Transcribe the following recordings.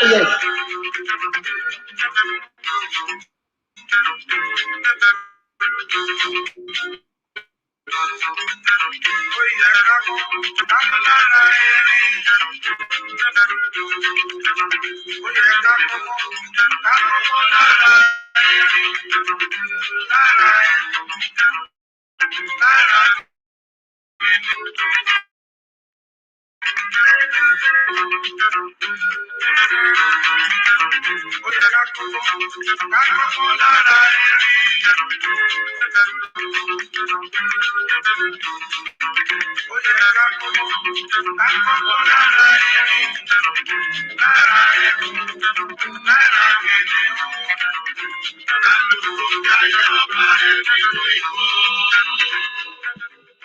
Yes.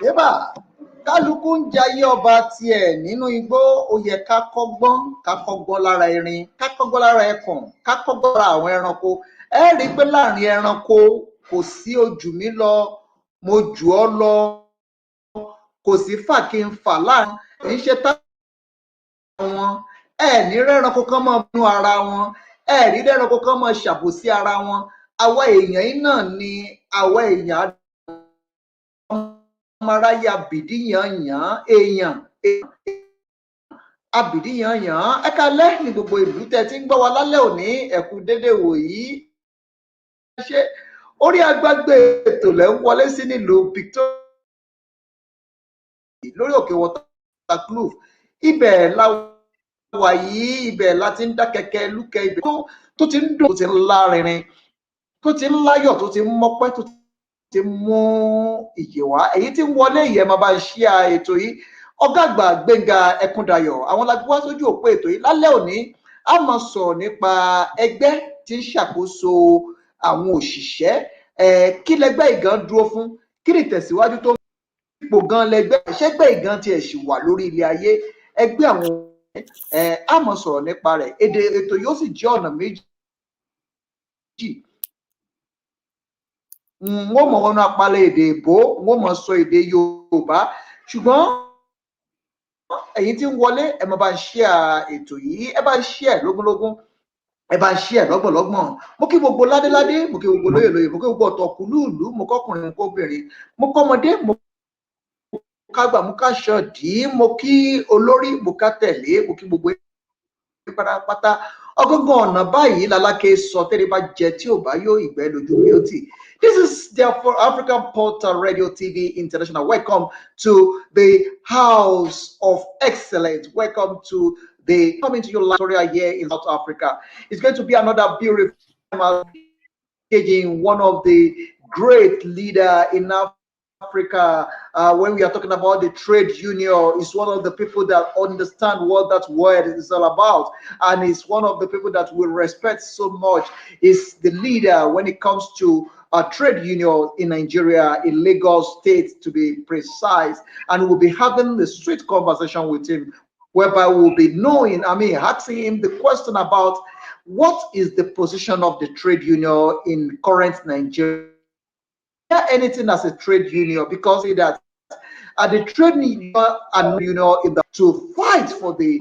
Eba, kálukú ń jayé ọba tiẹ̀ nínú igbó. Ó yẹ ká kọ́gbọ́n lára erin, ká kọ́gbọ́n lára ẹkùn, ká kọ́gbọ́n lára àwọn ẹranko. Ẹ rí i pé láàrin ẹranko kò sí ojú mi lọ, mo jù ọ́ lọ, kò sí fà kí n fà láàrin. Kì í ṣe wọn. Ẹ ní rẹ́ranko kan máa bínú ara wọn, ẹ rí rẹ́ranko kan máa ṣàbòsí ara wọn. Àwa èèyàn yìí náà ni àwa èèyàn aráyé abìdíyànyàn èèyàn abìdíyànyàn. Ẹ kálẹ́ ní gbogbo ìlú tẹ́ ti ń gbọ́ wa lálẹ́ òní, ẹ kú dédé wòyí. Ṣé orí agbágbé ètò lẹ́ ń wọlé sí nílùú Victoria lórí òkè Waterkloof. Ibẹ̀ la wà yìí, ibẹ̀ la ti ń dá kẹ̀kẹ́ lúkẹ́, ibẹ̀ tó ti ń dùn, tó ti ń lárinrin, tó ti ń láyọ̀, tó ti ń mọ́pẹ́, tó ti mú ìyè wá. Èyí tí ń wọlé ìyẹn máa bá ń ṣí ètò yìí. Ọ̀gá àgbà Gbenga Ekundayo àwọn la gbé wá sójú òpó ètò yìí. Lálẹ́ òní a máa sọ̀rọ̀ nípa ẹgbẹ́ tí ń ṣàkóso àwọn òṣìṣẹ́. Kí lẹgbẹ́ ìgan dúró fún? Kí ni ìtẹ̀síwájú tó ń ipò gan lẹgbẹ́? Ṣẹ́gbẹ́ ìgan tiẹ̀ ṣì wà lórí ilé ayé? Ẹgbẹ́ àwọn a máa sọ̀rọ̀ nípa rẹ̀. Ètò yóò sì jẹ́ ọ̀nà méjì. Wọ́n mọ̀ wọnú apalẹ̀ èdè ìbò, wọ́n mọ̀ sọ èdè Yorùbá, ṣùgbọ́n ẹ̀yin tí ń wọlé ẹ máa bá ń share ètò yìí, ẹ bá ń share lógúnlógún, ẹ bá ń share lọ́gbọ̀nlọ́gbọ̀n. Mo kí gbogbo ládéládé, mo kí gbogbo lóyèlóyè, mo kí gbogbo ọ̀tọ̀kùlúùlú, mo kọ́kùnrin, mo kóbìnrin, mo kọ́mọdé, mo kágbà, mo káṣọ̀dí, mo kí olórí, mo ká tẹ̀lé, mo kí gbogbo pátápátá. Ọgọ́gán ọ̀nà báyìí lálákè sọ tẹ́lẹ̀ bá jẹ tí ò bá yóò ìgbẹ́ lójú mi ó tì. This is therefore African Portal Radio TV International. Welcome to the House of Excellence. Welcome to the coming to your live here in South Africa. It's going to be another beautiful time engaging one of the great leader in Africa. When we are talking about the trade union, is one of the people that understand what that word is all about, and is one of the people that we respect so much. Is the leader when it comes to a trade union in Nigeria, in Lagos State to be precise, and we'll be having the straight conversation with him, whereby we'll be asking him the question about what is the position of the trade union in current Nigeria. Anything as a trade union, because that the trade union and to fight for the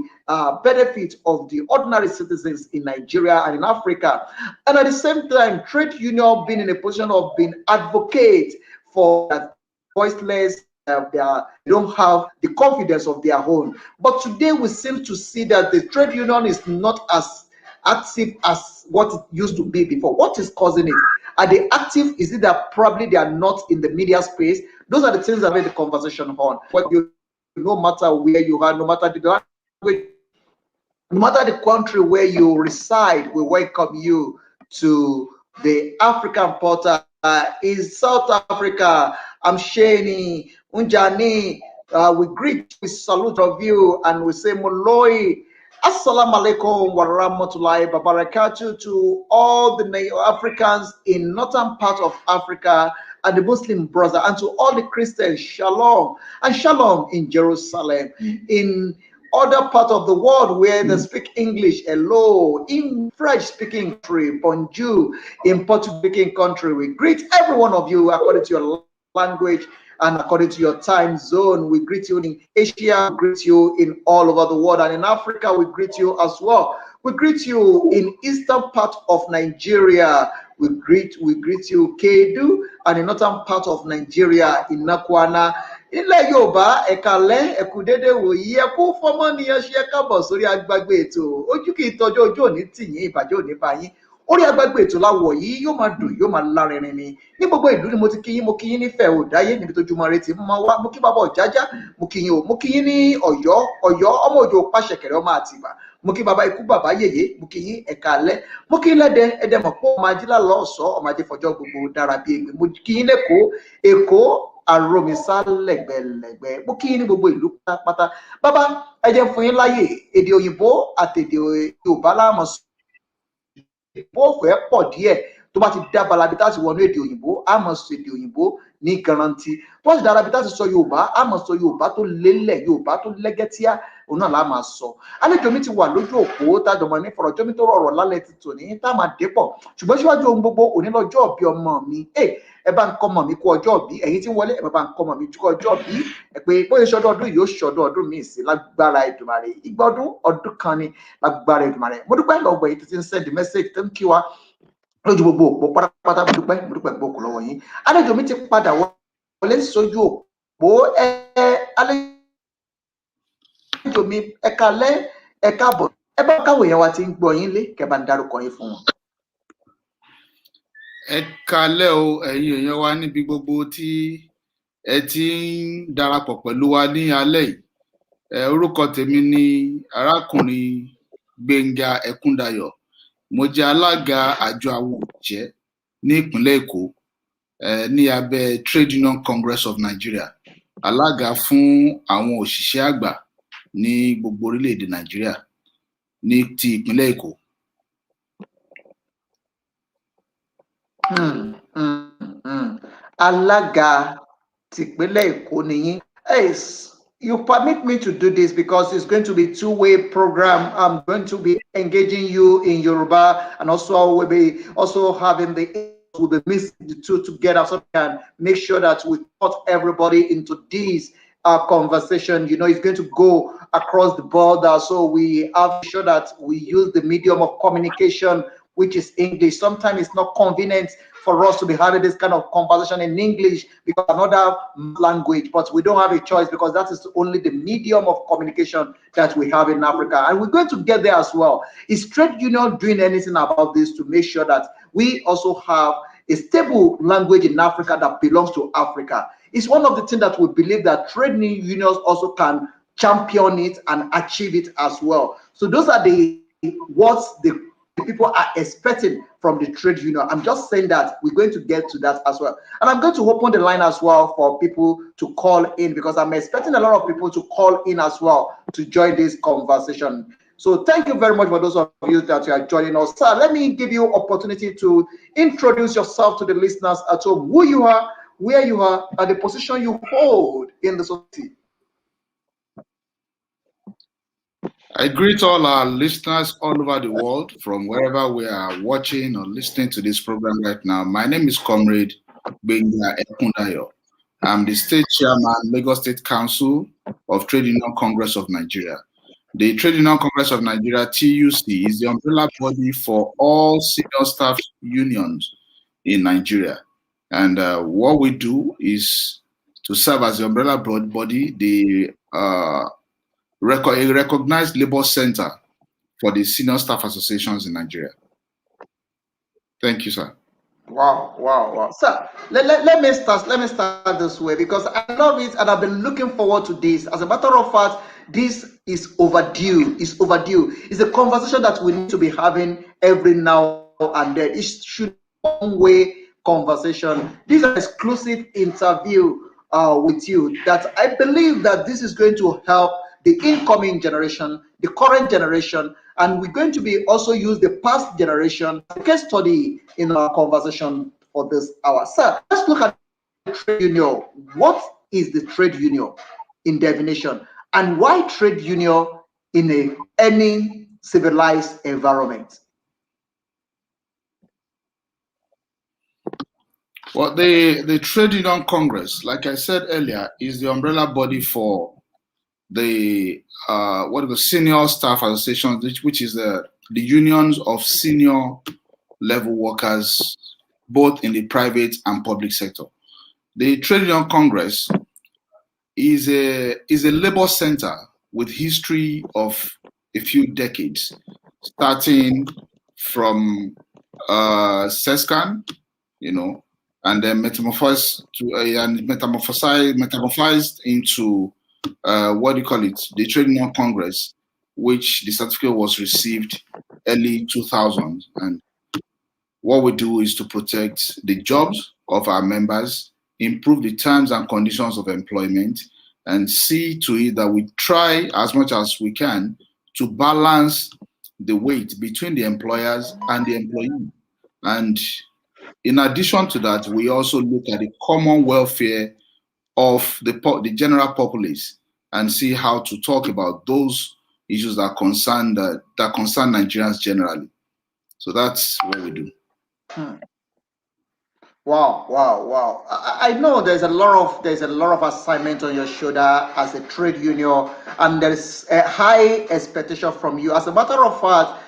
benefit of the ordinary citizens in Nigeria and in Africa, and at the same time trade union being in a position of being advocate for that voiceless, they don't have the confidence of their own. But today we seem to see that the trade union is not as active as what it used to be before. What is causing it? Are they active? Is it that probably they are not in the media space? Those are the things that make the conversation on. No matter where you are, no matter the language, no matter the country where you reside, we welcome you to the African Portal. In South Africa, Amsheni, Unjani. We greet, we salute of you, and we say Moloi. Assalamu alaikum wa rahmatullahi wa barakatuh to all the Africans in northern part of Africa and the Muslim brother, and to all the Christians, shalom, and shalom in Jerusalem. In other part of the world where they speak English, hello. In French-speaking country, bonjour. In Portuguese-speaking country, we greet every one of you according to your language and according to your time zone. We greet you in Asia, we greet you in all over the world, and in Africa, we greet you as well. We greet you in eastern part of Nigeria. We greet you Kedu, and in northern part of Nigeria in Nakwana. Ilẹ̀ Yorùbá ẹ̀kalẹ́ ẹ̀kúdédé wòyí ẹkú fọmọnìyàn ṣe kábọ̀ sórí agbágbé ètò ojú kì í tọ́jú ojú òní tìyín ìbàjẹ́ òní báyìí orí agbágbé ètò láwọ̀ yìí yóò máa dùn yóò máa lárinrin ni ní gbogbo ìlú ni mo ti kí yín nífẹ̀ẹ́ òdáyé níbi tójúmọ́ rẹ ti máa wá mo kí bàbá Ọ̀jájá mo kí yín ní Ọ̀yọ́ ọmọ òjò pàṣẹkẹrẹ ọmọ Àtìbà mo kí bàbá ikú bàbá yèyé mo kí yín ẹ̀kalẹ́ mo kí yín lẹ́dẹ mọ̀ pé ọmọ ajílá lọ́ọ̀sọ́ ọmọ ajé fọjọ́ gbogbo dára bí ègbè mo kí yín lẹ́kọ̀ọ́ Èkó àròmísà lẹ́gbẹ̀lẹ́gbẹ̀ mo kí yín ní gbogbo ìlú pátápátá bàbá ẹ jẹ́ fún yín láyè èdè òyìnbó àti èdè Yorùbá láàmú bó fẹ́ pọ̀ díẹ̀ tó bá ti dá balabi tá ti wọnú èdè òyìnbó a máa sọ èdè òyìnbó ní garanti tó bá ti dára bí tá ti sọ Yorùbá a máa sọ Yorùbá tó lélẹ̀ Yorùbá tó lẹ́gẹ́tíá òun náà la máa sọ. Àlejò mi ti wà lójú òpó tájọmọ ní fọ̀rọ̀jọ́ mi tó rọrọ̀ lálẹ́ ti tòní tá máa dépọ̀ ṣùgbọ́n síwájú ohun gbogbo òní lọ́jọ́ òbí ọmọ mi ẹ bá ń kọ́ ọmọ mi kú ọjọ́ òbí ẹ̀yin tí ń wọlé ẹ bá ń kọ́ ọmọ mi kú ọjọ́ òbí ẹ pé bóyá ṣọdún ọdún yìí ó ṣọdún ọdún mi sí lágbára Èdùmàrè ìgbà ọdún kan ni lágbára Èdùmàrè mo dúpẹ́ lọ́gbọ̀ yìí tí ń send message tó ń kí wa lójú gbogbo òpó pátápátá mo dúpẹ́ gbogbo lọ́wọ́ yín. Àlejò mi ti padà wọlé sójú òpó àlejò mi ẹ káalẹ́ ẹ káàbọ̀ ẹ bá káwọn èèyàn wa ti ń gbọ́ yín lé kẹ́ bá ń dárúkọ yín fún wọn. Ẹ káalẹ́ o ẹ̀yin èèyàn wa níbi gbogbo tí ẹ ti ń darapọ̀ pẹ̀lú wa ní alẹ́ yìí. Orúkọ tèmi ni arákùnrin Gbenga Ekundayo. Mo jẹ́ alága àjọ àwọn òṣìṣẹ́ ní ìpínlẹ̀ Èkó ní abẹ́ Trade Union Congress of Nigeria, alága fún àwọn òṣìṣẹ́ àgbà ní gbogbo orílẹ̀-èdè Nàìjíríà ní ti ìpínlẹ̀ Èkó. Alága tìpínlẹ̀ Èkó nìyí. You permit me to do this because it's going to be a two-way program. I'm going to be engaging you in Yoruba, and also we'll be having we'll be mixing the two together so we can make sure that we put everybody into this conversation. You know, it's going to go across the border, so we have to sure that we use the medium of communication, which is English. Sometimes it's not convenient for us to be having this kind of conversation in English because another language, but we don't have a choice because that is only the medium of communication that we have in Africa. And we're going to get there as well. Is trade union doing anything about this to make sure that we also have a stable language in Africa that belongs to Africa? It's one of the things that we believe that trade unions also can champion it and achieve it as well. So those are what the people are expecting from the trade union. I'm just saying that we're going to get to that as well. And I'm going to open the line as well for people to call in because I'm expecting a lot of people to call in as well to join this conversation. So thank you very much for those of you that are joining us. Sir, let me give you opportunity to introduce yourself to the listeners at home, who you are, where you are, and the position you hold in the society. I greet all our listeners all over the world from wherever we are watching or listening to this program right now. My name is Comrade Gbenga Ekundayo. I'm the State Chairman, Lagos State Council of Trade Union Congress of Nigeria. The Trade Union Congress of Nigeria, TUC, is the umbrella body for all senior staff unions in Nigeria. And what we do is to serve as the umbrella body, the a recognized labor center for the senior staff associations in Nigeria. Thank you, sir. Wow. Sir, let me start this way because I love it and I've been looking forward to this. As a matter of fact, this is overdue. It's a conversation that we need to be having every now and then. It should be one way conversation. This is an exclusive interview with you that I believe that this is going to help the incoming generation, the current generation, and we're going to be also use the past generation as a case study in our conversation for this hour. Sir, let's look at trade union. What is the trade union in definition, and why trade union in any civilized environment? Well, the Trade Union Congress, like I said earlier, is the umbrella body for the senior staff associations, which is the unions of senior level workers, both in the private and public sector. The Trade Union Congress is a labor center with history of a few decades, starting from SESCAN, and then metamorphosed into what do you call it? The Trade Union Congress, which the certificate was received early 2000. And what we do is to protect the jobs of our members, improve the terms and conditions of employment, and see to it that we try as much as we can to balance the weight between the employers and the employee. And in addition to that, we also look at the common welfare of the general populace and see how to talk about those issues that concern Nigerians generally. So that's what we do. Wow, wow, wow. I know there's a lot of assignment on your shoulder as a trade union, and there's a high expectation from you. As a matter of fact,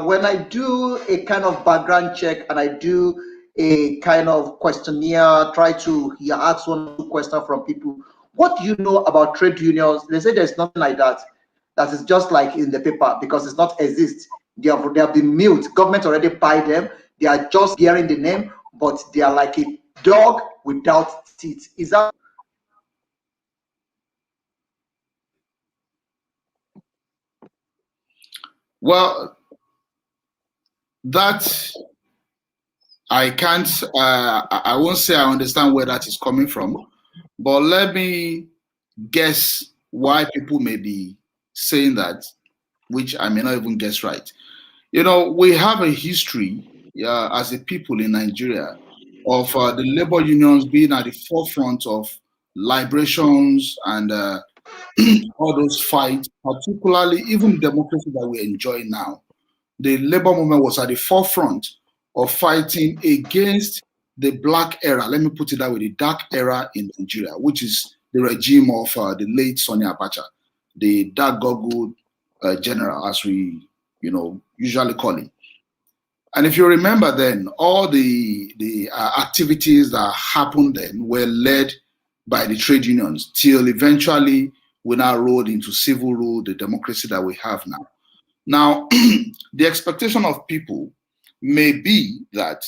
when I do a kind of background check and I do a kind of questionnaire, try to ask one or two questions from people. What do you know about trade unions? They say there's nothing like that. That is just like in the paper because it's not exist. They have been mute. Government already buy them. They are just bearing the name, but they are like a dog without teeth. Is that? Well, that I can't. I won't say I understand where that is coming from, but let me guess why people may be saying that, which I may not even guess right. We have a history as a people in Nigeria of the labor unions being at the forefront of liberations and all those fights, particularly even democracy that we enjoy now. The labor movement was at the forefront of fighting against the black era. Let me put it that way: the dark era in Nigeria, which is the regime of the late Sonny Abacha, the dark goggled general, as we usually call him. And if you remember, then all the activities that happened then were led by the trade unions till eventually we now rolled into civil rule, the democracy that we have now. Now, the expectation of people may be that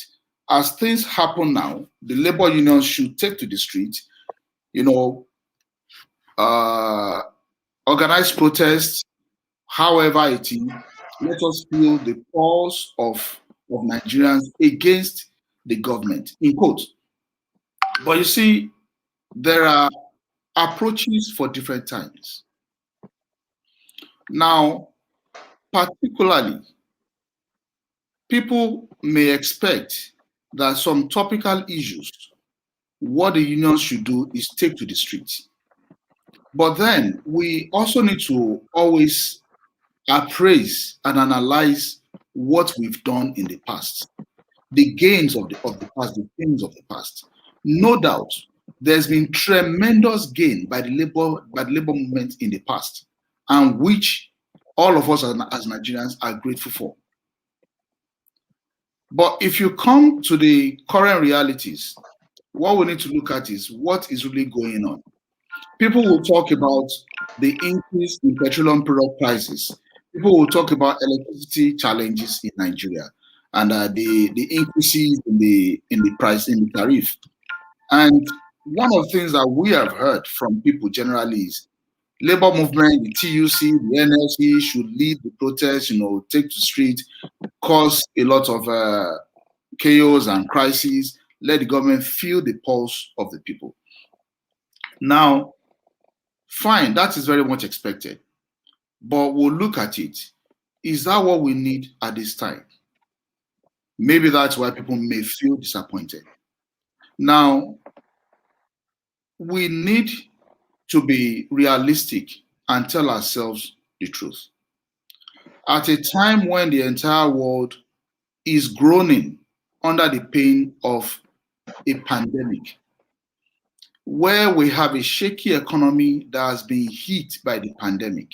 as things happen now, the labor unions should take to the street, organize protests, however it is, let us feel the pulse of Nigerians against the government, in quotes. But you see, there are approaches for different times. Now, particularly, people may expect that some topical issues, what the unions should do is take to the streets. But then we also need to always appraise and analyze what we've done in the past, the gains of the past, the things of the past. No doubt, there's been tremendous gain by the labor movement in the past, and which all of us as Nigerians are grateful for. But if you come to the current realities, what we need to look at is what is really going on. People will talk about the increase in petroleum product prices. People will talk about electricity challenges in Nigeria and the increases in the price, in the tariff. And one of the things that we have heard from people generally is labor movement, the TUC, the NLC should lead the protest, take to street, cause a lot of chaos and crises. Let the government feel the pulse of the people. Now, fine, that is very much expected. But we'll look at it. Is that what we need at this time? Maybe that's why people may feel disappointed. Now, we need to be realistic and tell ourselves the truth. At a time when the entire world is groaning under the pain of a pandemic, where we have a shaky economy that has been hit by the pandemic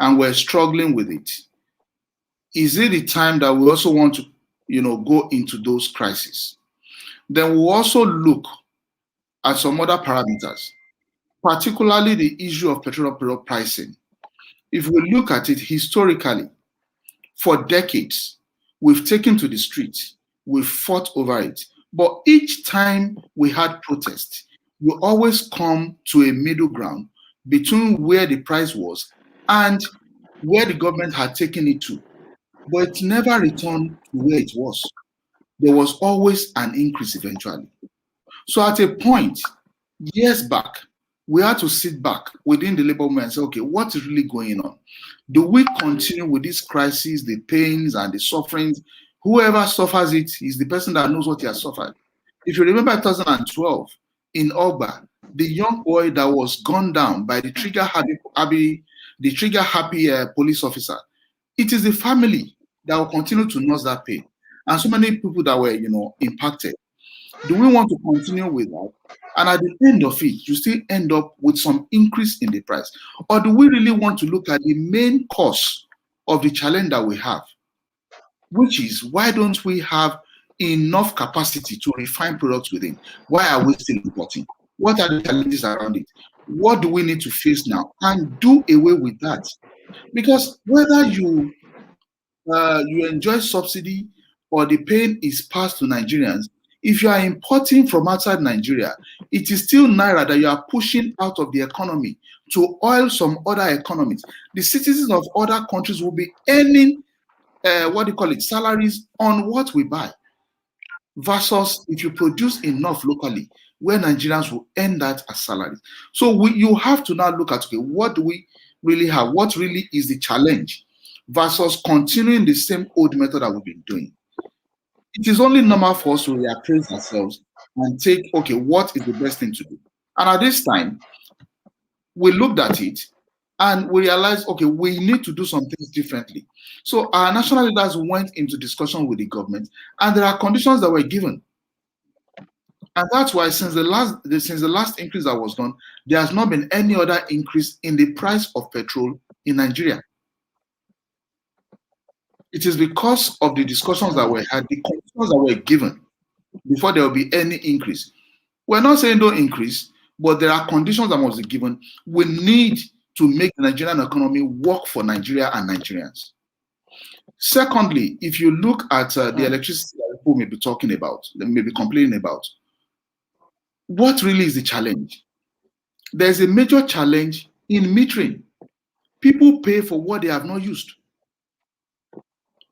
and we're struggling with it, is it the time that we also want to, go into those crises? Then we'll also look at some other parameters, particularly the issue of petroleum product pricing. If we look at it historically, for decades, we've taken to the streets, we've fought over it. But each time we had protests, we always come to a middle ground between where the price was and where the government had taken it to. But it never returned to where it was. There was always an increase eventually. So at a point, years back, we had to sit back within the labor movement and say, okay, what is really going on? Do we continue with this crisis, the pains and the sufferings? Whoever suffers it is the person that knows what he has suffered. If you remember 2012, in Ogba, the young boy that was gunned down by the trigger-happy police officer, it is the family that will continue to nurse that pain. And so many people that were, impacted. Do we want to continue with that? And at the end of it, you still end up with some increase in the price. Or do we really want to look at the main cause of the challenge that we have? Which is, why don't we have enough capacity to refine products within? Why are we still importing? What are the challenges around it? What do we need to face now? And do away with that. Because whether you enjoy subsidy or the pain is passed to Nigerians, if you are importing from outside Nigeria, it is still Naira that you are pushing out of the economy to oil some other economies. The citizens of other countries will be earning, salaries on what we buy. Versus if you produce enough locally, where Nigerians will earn that as salaries. So you have to now look at, okay, what do we really have? What really is the challenge? Versus continuing the same old method that we've been doing. It is only normal for us to reappraise ourselves and take, okay, what is the best thing to do? And at this time, we looked at it and we realized, okay, we need to do some things differently. So our national leaders went into discussion with the government, and there are conditions that were given. And that's why since the last increase that was done, there has not been any other increase in the price of petrol in Nigeria. It is because of the discussions that were had, the conditions that were given before there will be any increase. We're not saying don't increase, but there are conditions that must be given. We need to make the Nigerian economy work for Nigeria and Nigerians. Secondly, if you look at the electricity that people may be talking about, they may be complaining about, what really is the challenge? There's a major challenge in metering. People pay for what they have not used.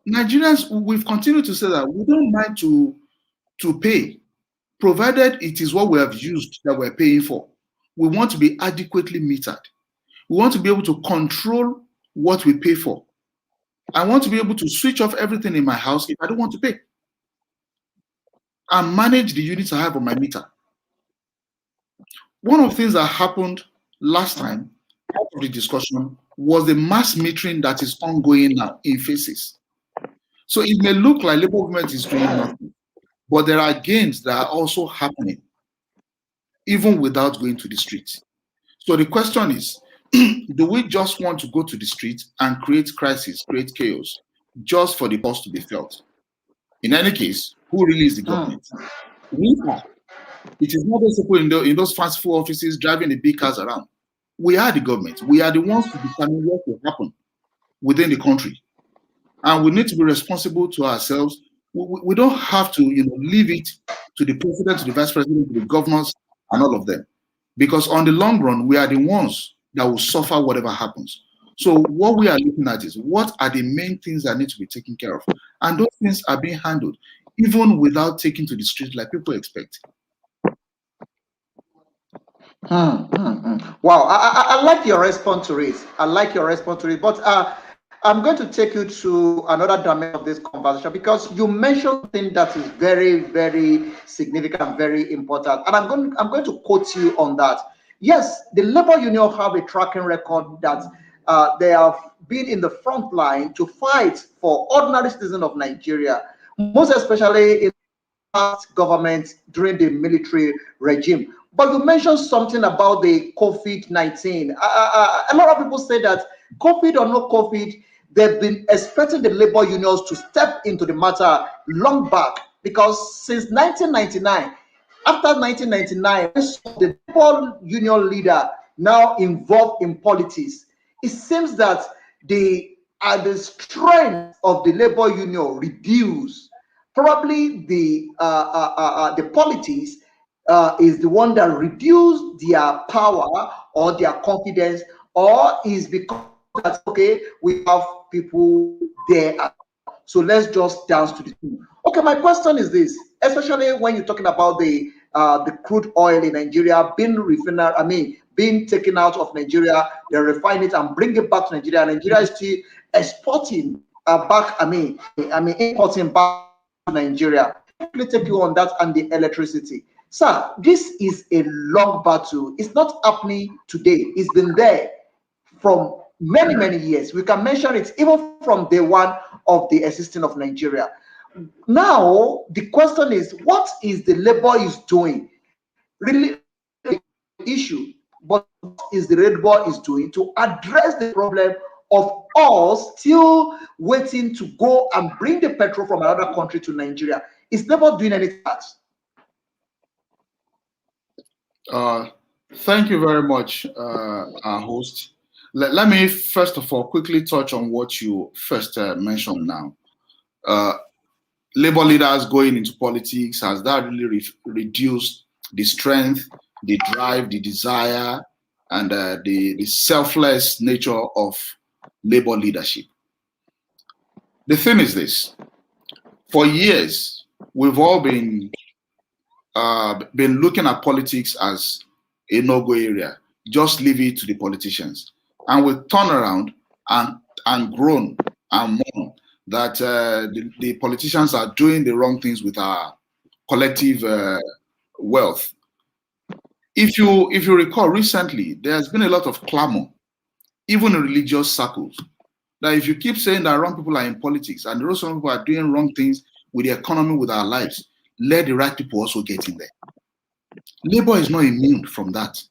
Nigerians, we've continued to say that we don't mind to pay, provided it is what we have used that we're paying for. We want to be adequately metered. We want to be able to control what we pay for. I want to be able to switch off everything in my house if I don't want to pay, and manage the units I have on my meter. One of the things that happened last time out of the discussion was the mass metering that is ongoing now in phases. So it may look like Labour government is doing nothing, but there are gains that are also happening, even without going to the streets. So the question is, do we just want to go to the streets and create crisis, create chaos, just for the cost to be felt? In any case, who really is the government? We are. It is not those people in those fast food offices driving the big cars around. We are the government. We are the ones to determine what will happen within the country. And we need to be responsible to ourselves. We don't have to, leave it to the president, to the vice president, to the governors, and all of them. Because on the long run, we are the ones that will suffer whatever happens. So what we are looking at is, what are the main things that need to be taken care of? And those things are being handled. even without taking to the streets like people expect. Wow, I like your response to it. I like your response to it. But I'm going to take you to another dimension of this conversation because you mentioned something that is very, very significant, very important. And I'm going to quote you on that. Yes, the labor union have a tracking record that they have been in the front line to fight for ordinary citizens of Nigeria, most especially in past government during the military regime. But you mentioned something about the COVID-19. A lot of people say that COVID or no COVID, they've been expecting the labor unions to step into the matter long back because since 1999, after 1999, the labor union leader now involved in politics, it seems that the strength of the labor union reduced. Probably the politics is the one that reduced their power or their confidence, or is because that okay, we have people there, so let's just dance to the tune. Okay, my question is this: especially when you're talking about the crude oil in Nigeria being refined, I mean, being taken out of Nigeria, they refine it and bring it back to Nigeria. Nigeria is still exporting back. I mean, importing back to Nigeria. Let me take you on that and the electricity. Sir, this is a long battle. It's not happening today. It's been there from many, many years. We can mention it even from day one of the existence of Nigeria. Now, the question is, what is the labor is doing? Really, issue, but what is the labor is doing to address the problem of us still waiting to go and bring the petrol from another country to Nigeria? Is labor doing anything else? Thank you very much, our host. Let me first of all quickly touch on what you first mentioned now. Labor leaders going into politics, has that really reduced the strength, the drive, the desire, and the selfless nature of labor leadership? The thing is this: for years, we've all been looking at politics as a no-go area. Just leave it to the politicians, and we turn around and groan and mourn that the politicians are doing the wrong things with our collective wealth. If you recall, recently there has been a lot of clamor, even in religious circles, that if you keep saying that wrong people are in politics and those wrong people are doing wrong things with the economy, with our lives, let the right people also get in there. Labor is not immune from that.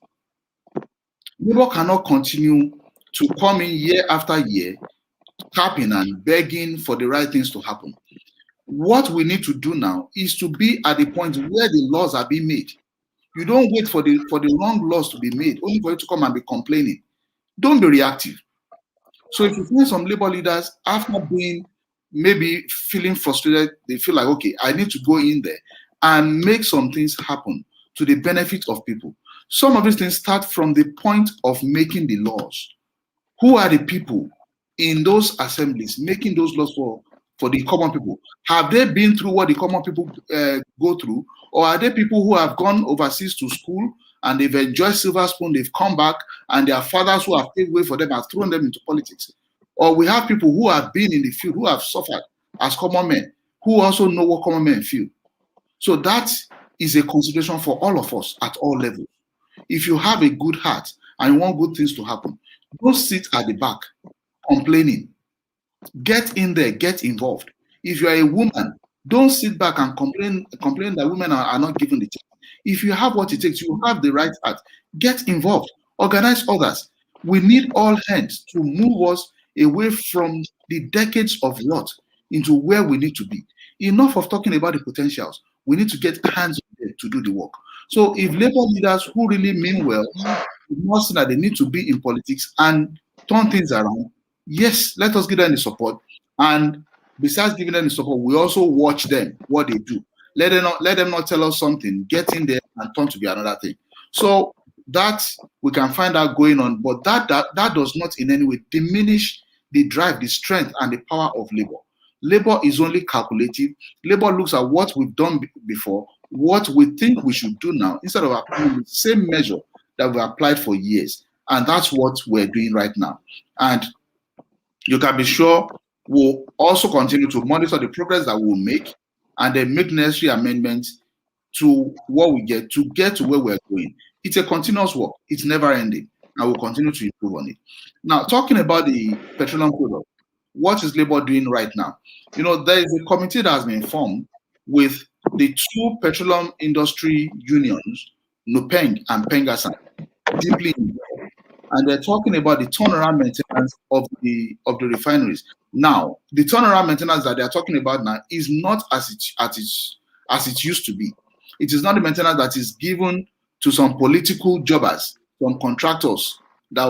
Labor cannot continue to come in year after year, tapping and begging for the right things to happen. What we need to do now is to be at the point where the laws are being made. You don't wait for the wrong laws to be made, only for you to come and be complaining. Don't be reactive. So if you find some labor leaders, after being maybe feeling frustrated, they feel like, okay, I need to go in there and make some things happen to the benefit of people. Some of these things start from the point of making the laws. Who are the people in those assemblies making those laws for the common people? Have they been through what the common people go through? Or are they people who have gone overseas to school and they've enjoyed silver spoon, they've come back, and their fathers who have paved way for them have thrown them into politics? Or we have people who have been in the field, who have suffered as common men, who also know what common men feel. So that is a consideration for all of us at all levels. If you have a good heart and you want good things to happen, don't sit at the back complaining. Get in there, get involved. If you are a woman, don't sit back and complain that women are not given the chance. If you have what it takes, you have the right heart, get involved, organize others. We need all hands to move us away from the decades of rot into where we need to be. Enough of talking about the potentials. We need to get hands to do the work. So if labor leaders who really mean well, must that they need to be in politics and turn things around, yes, let us give them the support. And besides giving them the support, we also watch them, what they do. Let them not tell us something, get in there and turn to be another thing. So that we can find out going on, but that does not in any way diminish the drive, the strength, and the power of labor. Labor is only calculative. Labor looks at what we've done before, what we think we should do now, instead of applying the same measure that we applied for years. And that's what we're doing right now. And you can be sure we'll also continue to monitor the progress that we'll make and then make necessary amendments to what we get to where we're going. It's a continuous work. It's never ending. And we'll continue to improve on it. Now, talking about the petroleum product, what is Labour doing right now? There is a committee that has been formed with the two petroleum industry unions, NUPENG and PENGASAN, deeply involved. And they're talking about the turnaround maintenance of the refineries. Now, the turnaround maintenance that they're talking about now is not as it used to be. It is not the maintenance that is given to some political jobbers, some contractors that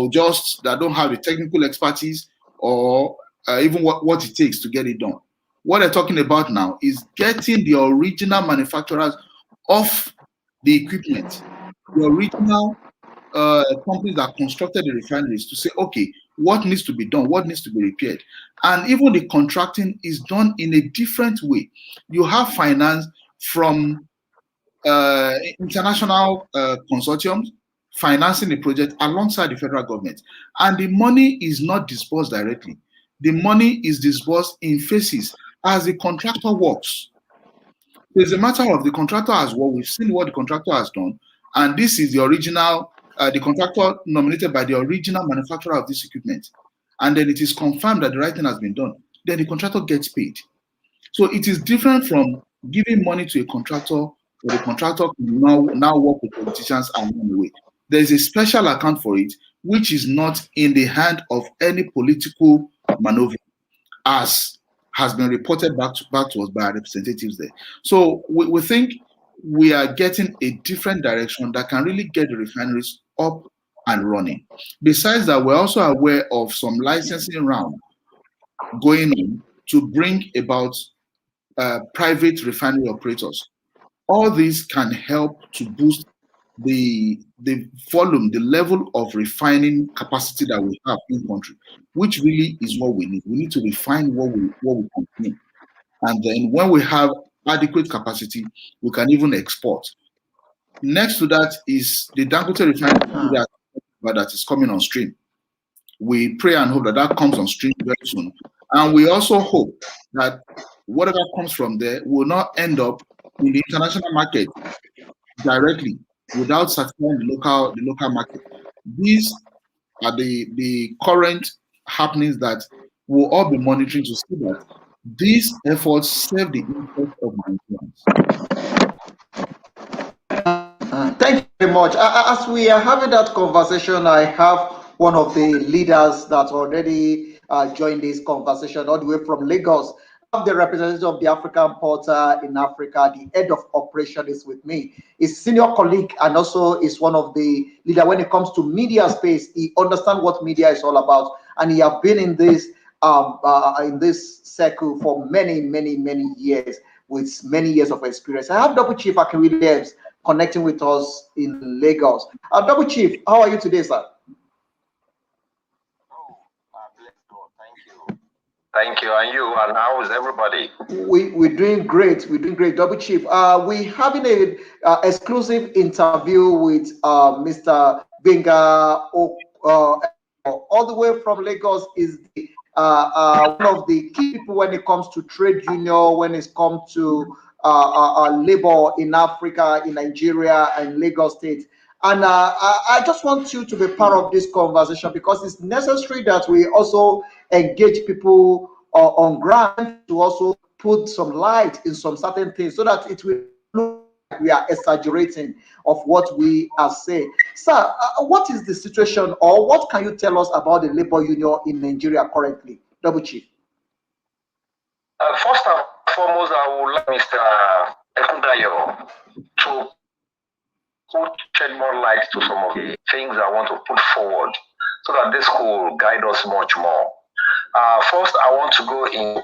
don't have the technical expertise or even what it takes to get it done. What they're talking about now is getting the original manufacturers off the equipment, the original companies that constructed the refineries, to say, okay, what needs to be done, what needs to be repaired. And even the contracting is done in a different way. You have finance from international consortiums financing the project alongside the federal government. And the money is not disbursed directly. The money is disbursed in phases as the contractor works. It's a matter of the contractor has worked. We've seen what the contractor has done. And this is the original, the contractor nominated by the original manufacturer of this equipment. And then it is confirmed that the right thing has been done. Then the contractor gets paid. So it is different from giving money to a contractor, where the contractor can now work with politicians and run away. There is a special account for it, which is not in the hand of any political maneuver, as has been reported back to us by our representatives there. So we think we are getting a different direction that can really get the refineries up and running. Besides that, we're also aware of some licensing round going on to bring about private refinery operators. All these can help to boost the volume, the level of refining capacity that we have in country, which really is what we need. We need to refine what we consume. And then when we have adequate capacity, we can even export. Next to that is the Dangote refinery that is coming on stream. We pray and hope that that comes on stream very soon. And we also hope that whatever comes from there will not end up in the international market directly without satisfying the local market. These are the current happenings that we'll all be monitoring to see that these efforts serve the interest of Nigerians. Thank you very much. As we are having that conversation, I have one of the leaders that already joined this conversation all the way from Lagos. I have the representative of the African Portal in Africa, the head of operation is with me. He's senior colleague and also is one of the leader when it comes to media space. He understands what media is all about, and he have been in this circle for many years with many years of experience. I have Double Chief Akin Williams connecting with us in Lagos. Double Chief, how are you today, sir? Thank you, and you, and how is everybody? We're doing great. We're doing great, Double Chief. We're having a exclusive interview with Mr. Gbenga all the way from Lagos. Is the, one of the key people when it comes to trade union, when it comes to labor in Africa, in Nigeria, and Lagos State. And I just want you to be part of this conversation because it's necessary that we also engage people on ground to also put some light in some certain things so that it will look like we are exaggerating of what we are saying. Sir, what is the situation or what can you tell us about the labor union in Nigeria currently? Double Chief. First and foremost, I would like Mr. Ekundayo to shed more light to some of the things I want to put forward so that this will guide us much more. First, I want to go in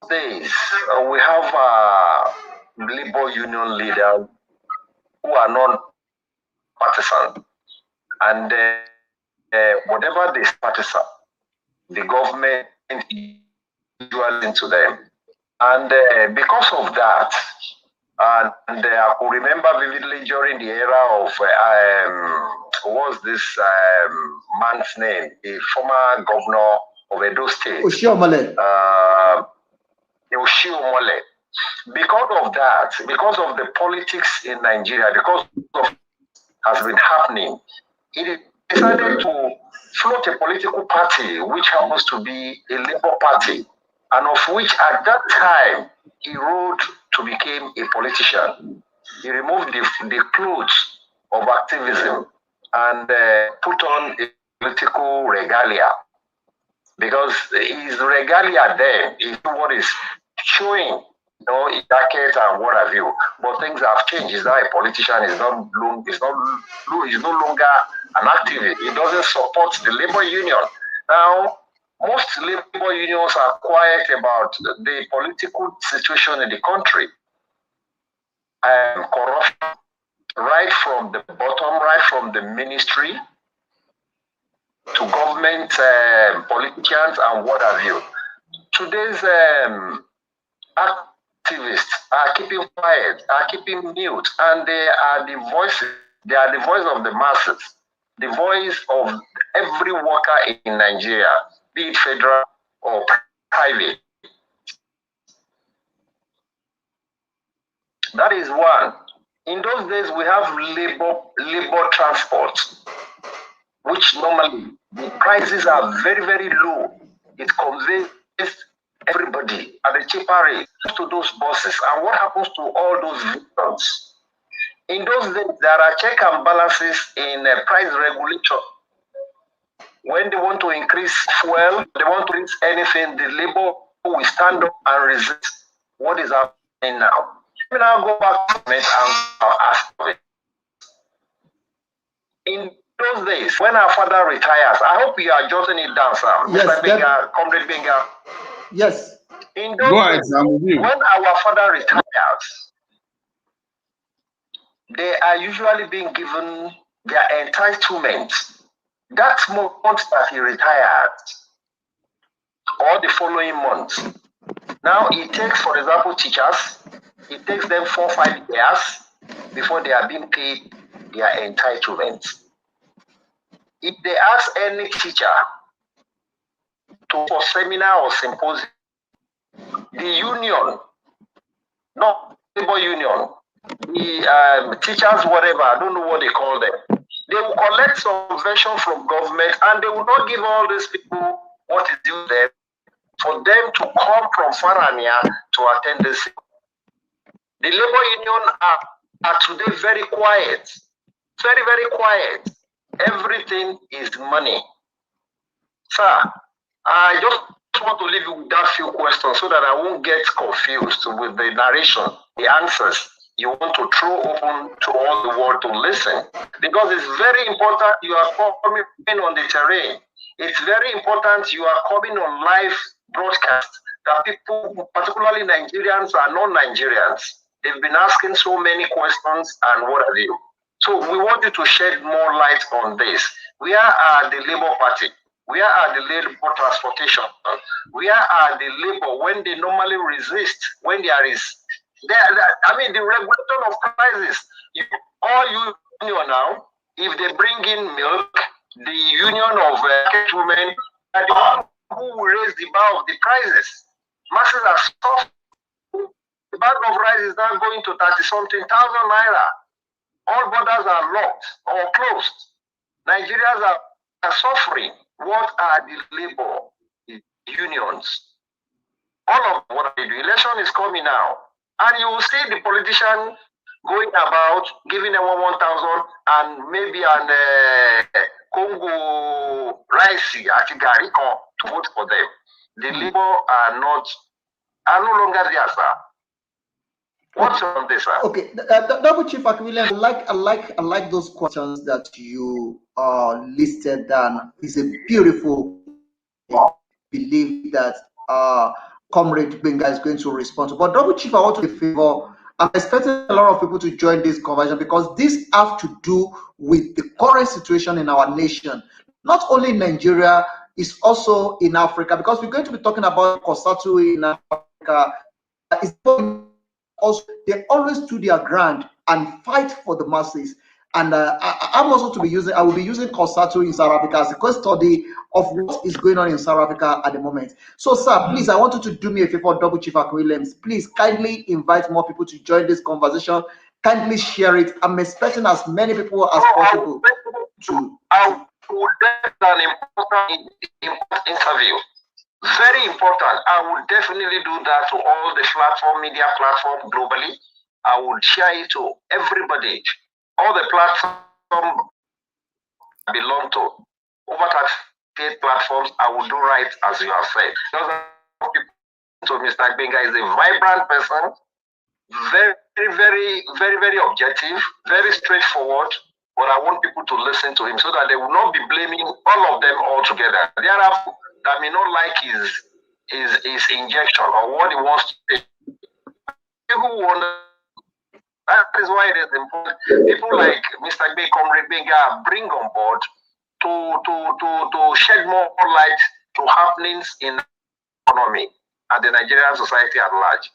days. We have labor union leaders who are non-partisan, and whatever they partisan, the government usually into them. And because of that, and I could remember vividly during the era of, what's this man's name? The former governor of Edo State. Oshiomhole. Oshiomhole. Because of that, because of the politics in Nigeria, because of has been happening, it decided to float a political party, which happens to be a Labour Party, and of which at that time he rose to become a politician. He removed the clothes of activism and put on a political regalia, because his regalia then is what is showing, his jacket and what have you. But things have changed. He's not a politician. He's no longer an activist. He doesn't support the labor union. Now, most labor unions are quiet about the political situation in the country. Corruption, right from the bottom, right from the ministry to government politicians and what have you. Today's activists are keeping quiet, are keeping mute, and they are the voices. They are the voice of the masses, the voice of every worker in Nigeria, be it federal or private. That is one. In those days, we have labor transport, which normally the prices are very, very low. It conveys everybody at a cheaper rate to those buses. And what happens to all those vehicles? In those days, there are check and balances in price regulation. When they want to increase fuel, they want to increase anything, the labor will stand up and resist. What is happening now? Let me now go back to it and ask it. In those days, when our father retires, I hope you are jotting it down, sir. Yes, Mr. Gbenga, Comrade Gbenga. Yes. In those days, when our father retires, they are usually being given their entitlement. That month that he retired, or the following month. Now it takes, for example, teachers, it takes them 4 or 5 years before they are being paid their entitlement. If they ask any teacher for seminar or symposium, the union, not labor union, the teachers, whatever, I don't know what they call them, they will collect subvention from government and they will not give all these people what is due them for them to come from far and near to attend this. The labor union are today very quiet, very, very quiet. Everything is money. Sir, I just want to leave you with that few questions so that I won't get confused with the narration, the answers you want to throw open to all the world to listen. Because it's very important you are coming on the terrain. It's very important you are coming on live broadcast that people, particularly Nigerians and non-Nigerians, they've been asking so many questions and what have you. So we want you to shed more light on this. We are the Labour Party. We are the Labour Transportation. We are the Labour when they normally resist, when there is, the regulation of prices. All union now, if they bring in milk, the union of women are the one who will raise the bar of the prices. Masses are soft. The bag of rice is now going to 30-something thousand naira. All borders are locked or closed. Nigerians are suffering. What are the labor unions? All of what they do. Election is coming now. And you will see the politician going about giving them 1,000 and maybe an Congo rice at Gariko to vote for them. The labor are no longer there, sir. What's on this, sir? Okay, Double Chief Akwilem, I like those questions that you listed down. It's a beautiful belief that Comrade Gbenga is going to respond to. But Double Chief, I want to be favor. I'm expecting a lot of people to join this conversation because this has to do with the current situation in our nation, not only in Nigeria, is also in Africa, because we're going to be talking about COSATU in Africa. It's also, they always do their ground and fight for the masses. And I'm also I will be using COSATU in South Africa as a case study of what is going on in South Africa at the moment. So, sir, please, I want you to do me a favor, Double Chief Williams. Please kindly invite more people to join this conversation. Kindly share it. I'm expecting as many people as possible to. I would do an important interview. Very important. I would definitely do that to all the media platform globally. I would share it to everybody. All the platforms I belong to, over 38 platforms, I will do right as you have said. So Mr. Gbenga is a vibrant person, very objective, very straightforward. But I want people to listen to him so that they will not be blaming all of them all together. There are that may not like his injection or what he wants to do. People want. That is why it is important. People like Mr. Gbenga bring on board to shed more light to happenings in the economy and the Nigerian society at large.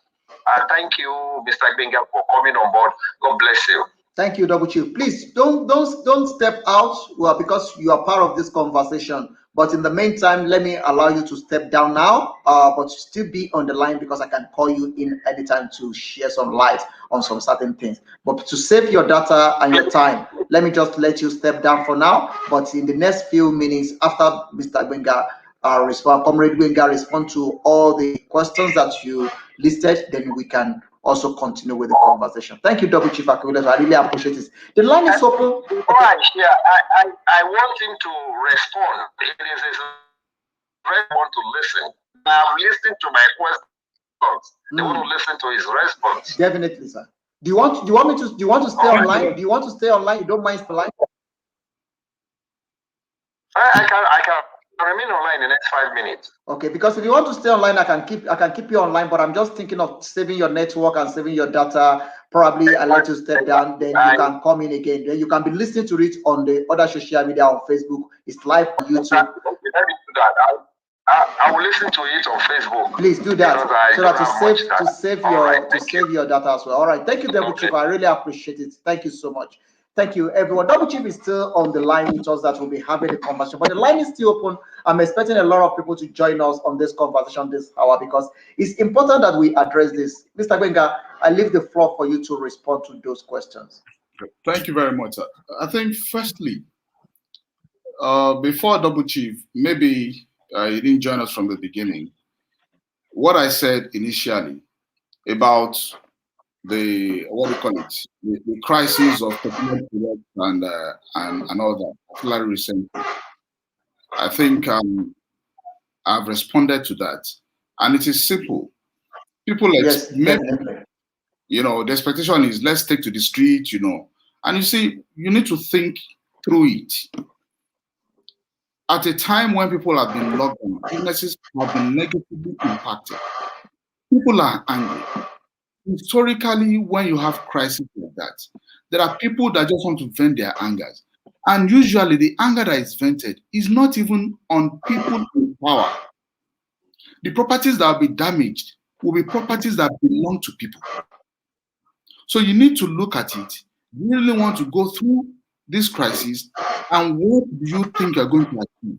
Thank you, Mr. Gbenga, for coming on board. God bless you. Thank you, Double Chief. Please don't step out, well, because you are part of this conversation. But in the meantime, let me allow you to step down now, but still be on the line, because I can call you in anytime to share some light on some certain things. But to save your data and your time, let me just let you step down for now. But in the next few minutes, after Mr. Gbenga Comrade Gbenga respond to all the questions that you listed, then we can also continue with the conversation. Thank you, Double Chief Williams. I really appreciate it. The line is open. I want him to respond. It is his want to listen. I've listened to my questions. They want to listen to his response. Definitely, sir. Do you want to stay online? Do you want to stay online? You don't mind staying online? I can remain online in the next 5 minutes. Okay, because if you want to stay online, I can keep you online, but I'm just thinking of saving your network and saving your data. Probably I'll let you step down, then you can come in again. Then you can be listening to it on the other social media, on Facebook. It's live on YouTube. Okay, let me do that. I will listen to it on Facebook. Please do that, so that to save your data as well. All right, thank you, Double Chief. I really appreciate it. Thank you so much. Thank you, everyone. Double Chief is still on the line with us, that will be having the conversation, but the line is still open. I'm expecting a lot of people to join us on this conversation this hour, because it's important that we address this. Mr. Gbenga, I leave the floor for you to respond to those questions. Thank you very much. I think firstly, before Double Chief, maybe you didn't join us from the beginning. What I said initially about the crisis of technology and all that, particularly recently, I think I've responded to that, and it is simple. People the expectation is, let's take to the street, and you see, you need to think through it. At a time when people have been locked down, businesses have been negatively impacted. People are angry. Historically, when you have crises like that, there are people that just want to vent their angers. And usually the anger that is vented is not even on people in power. The properties that will be damaged will be properties that belong to people. So you need to look at it. You really want to go through this crisis, and what do you think you're going to achieve?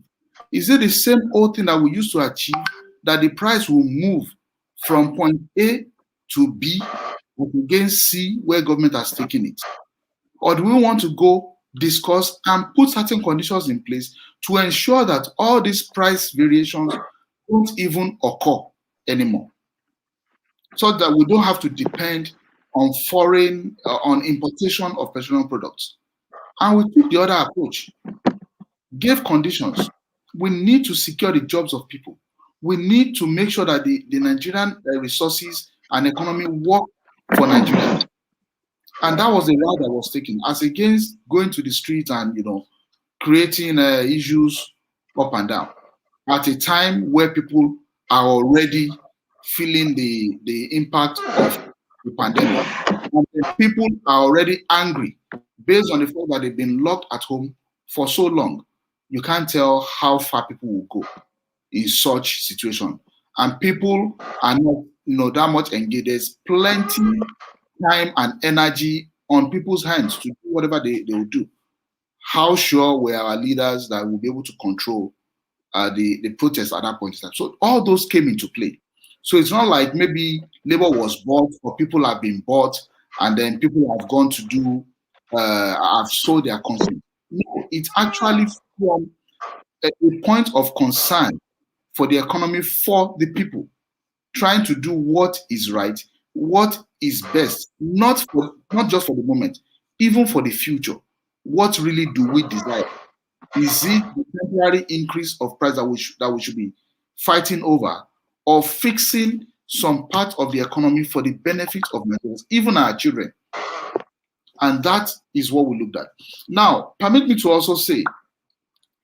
Is it the same old thing that we used to achieve, that the price will move from point A to B and again C, where government has taken it? Or do we want to go discuss and put certain conditions in place to ensure that all these price variations don't even occur anymore, so that we don't have to depend on foreign on importation of petroleum products? And we took the other approach, gave conditions. We need to secure the jobs of people. We need to make sure that the Nigerian resources and economy work for Nigeria. And that was the route that was taken, as against going to the street and creating issues up and down at a time where people are already feeling the impact of the pandemic. And people are already angry based on the fact that they've been locked at home for so long. you can't tell how far people will go in such situation. And people are not, that much engaged. There's plenty time and energy on people's hands to do whatever they will do. How sure were our leaders that we'll be able to control the protests at that point in time? So all those came into play. So it's not like maybe labor was bought or people have been bought and then people have gone to do, have sold their consent. No, it's actually from a point of concern for the economy, for the people, trying to do what is right, what is best, not just for the moment, even for the future. What really do we desire? Is it the temporary increase of price that we should be fighting over, or fixing some part of the economy for the benefit of Nigerians, even our children? And that is what we looked at. Now, permit me to also say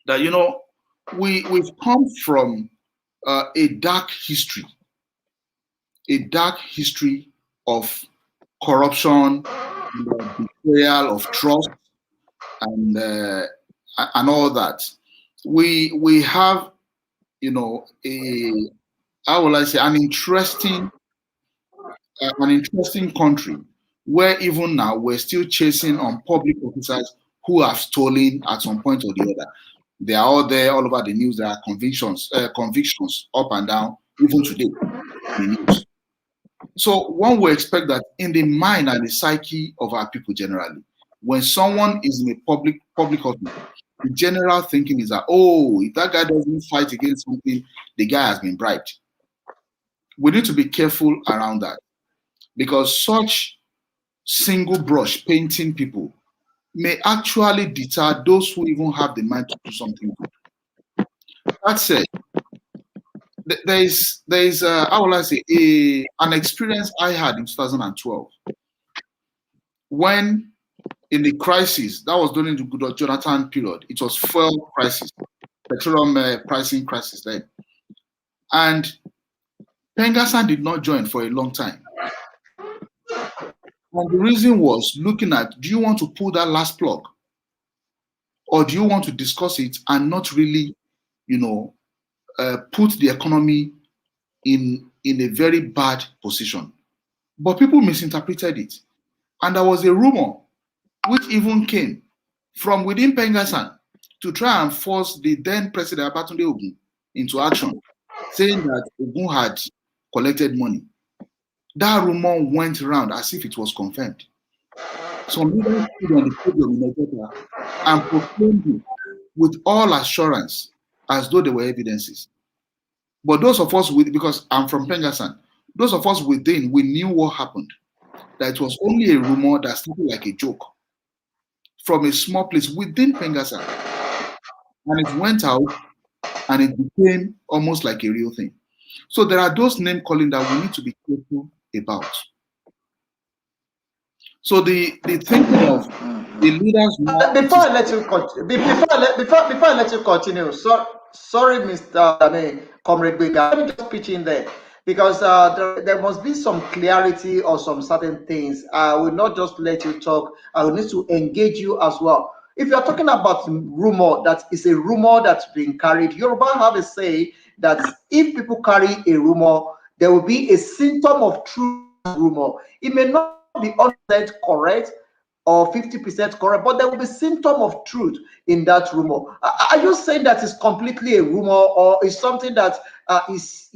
that we've come from a dark history of corruption, betrayal of trust, and all that. We have, how will I say, an interesting country where even now we're still chasing on public officers who have stolen at some point or the other. They are all there, all over the news. There are convictions up and down, even today in the news. So one would expect that in the mind and the psyche of our people generally, when someone is in a public office, the general thinking is that, oh, if that guy doesn't fight against something, the guy has been bribed. We need to be careful around that, because such single brush painting people may actually deter those who even have the mind to do something good. That said, there is how will I say, an experience I had in 2012 when, in the crisis that was during the Jonathan period. It was fuel crisis, petroleum pricing crisis then, and Pengassan did not join for a long time. And the reason was looking at, do you want to pull that last plug, or do you want to discuss it and not really, put the economy in a very bad position? But people misinterpreted it, and there was a rumor which even came from within Pengassan to try and force the then President Abatunde Ogun into action, saying that Ogun had collected money. That rumor went around as if it was confirmed. Some leaders stood on the podium in Nigeria and proclaimed it with all assurance as though there were evidences. But those of us because I'm from Pengassan, those of us within, we knew what happened. That it was only a rumor that started like a joke from a small place within Pengassan. And it went out and it became almost like a real thing. So there are those name calling that we need to be careful about. So the thinking of the leaders now. Before I let you continue, sorry, Mr. Comrade Gbenga, let me just pitch in there, because there must be some clarity or some certain things. I will not just let you talk. I will need to engage you as well. If you're talking about rumor, that is a rumor that's being carried. Yoruba have a say that if people carry a rumor, there will be a symptom of true rumor. It may not be 100% correct or 50% correct, but there will be symptom of truth in that rumor. Are you saying that it's completely a rumor, or is something that is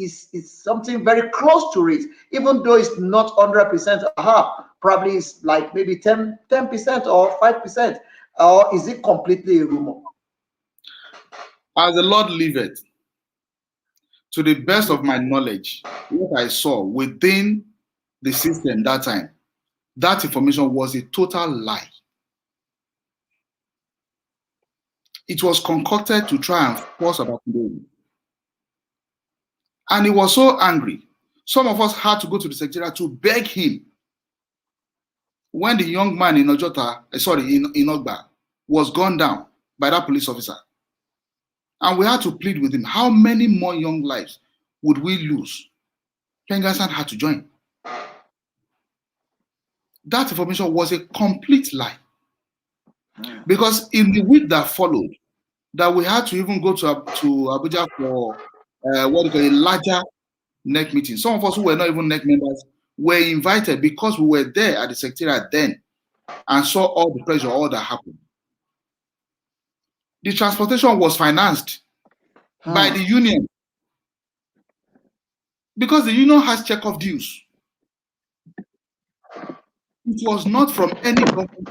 something very close to it, even though it's not 100%? Probably it's like maybe 10% or 5%, or is it completely a rumor? As the Lord liveth, to the best of my knowledge, what I saw within the system that time, that information was a total lie. It was concocted to try and force about the. And he was so angry. Some of us had to go to the secretariat to beg him. When the young man in Ojota, in Ogba, was gunned down by that police officer, and we had to plead with him, how many more young lives would we lose? Pengassan had to join. That information was a complete lie. Because in the week that followed, that we had to even go to Abuja for what we call a larger NEC meeting. Some of us who were not even NEC members were invited because we were there at the secretariat then and saw all the pressure, all that happened. The transportation was financed by the union because the union has check-off dues. It was not from any government,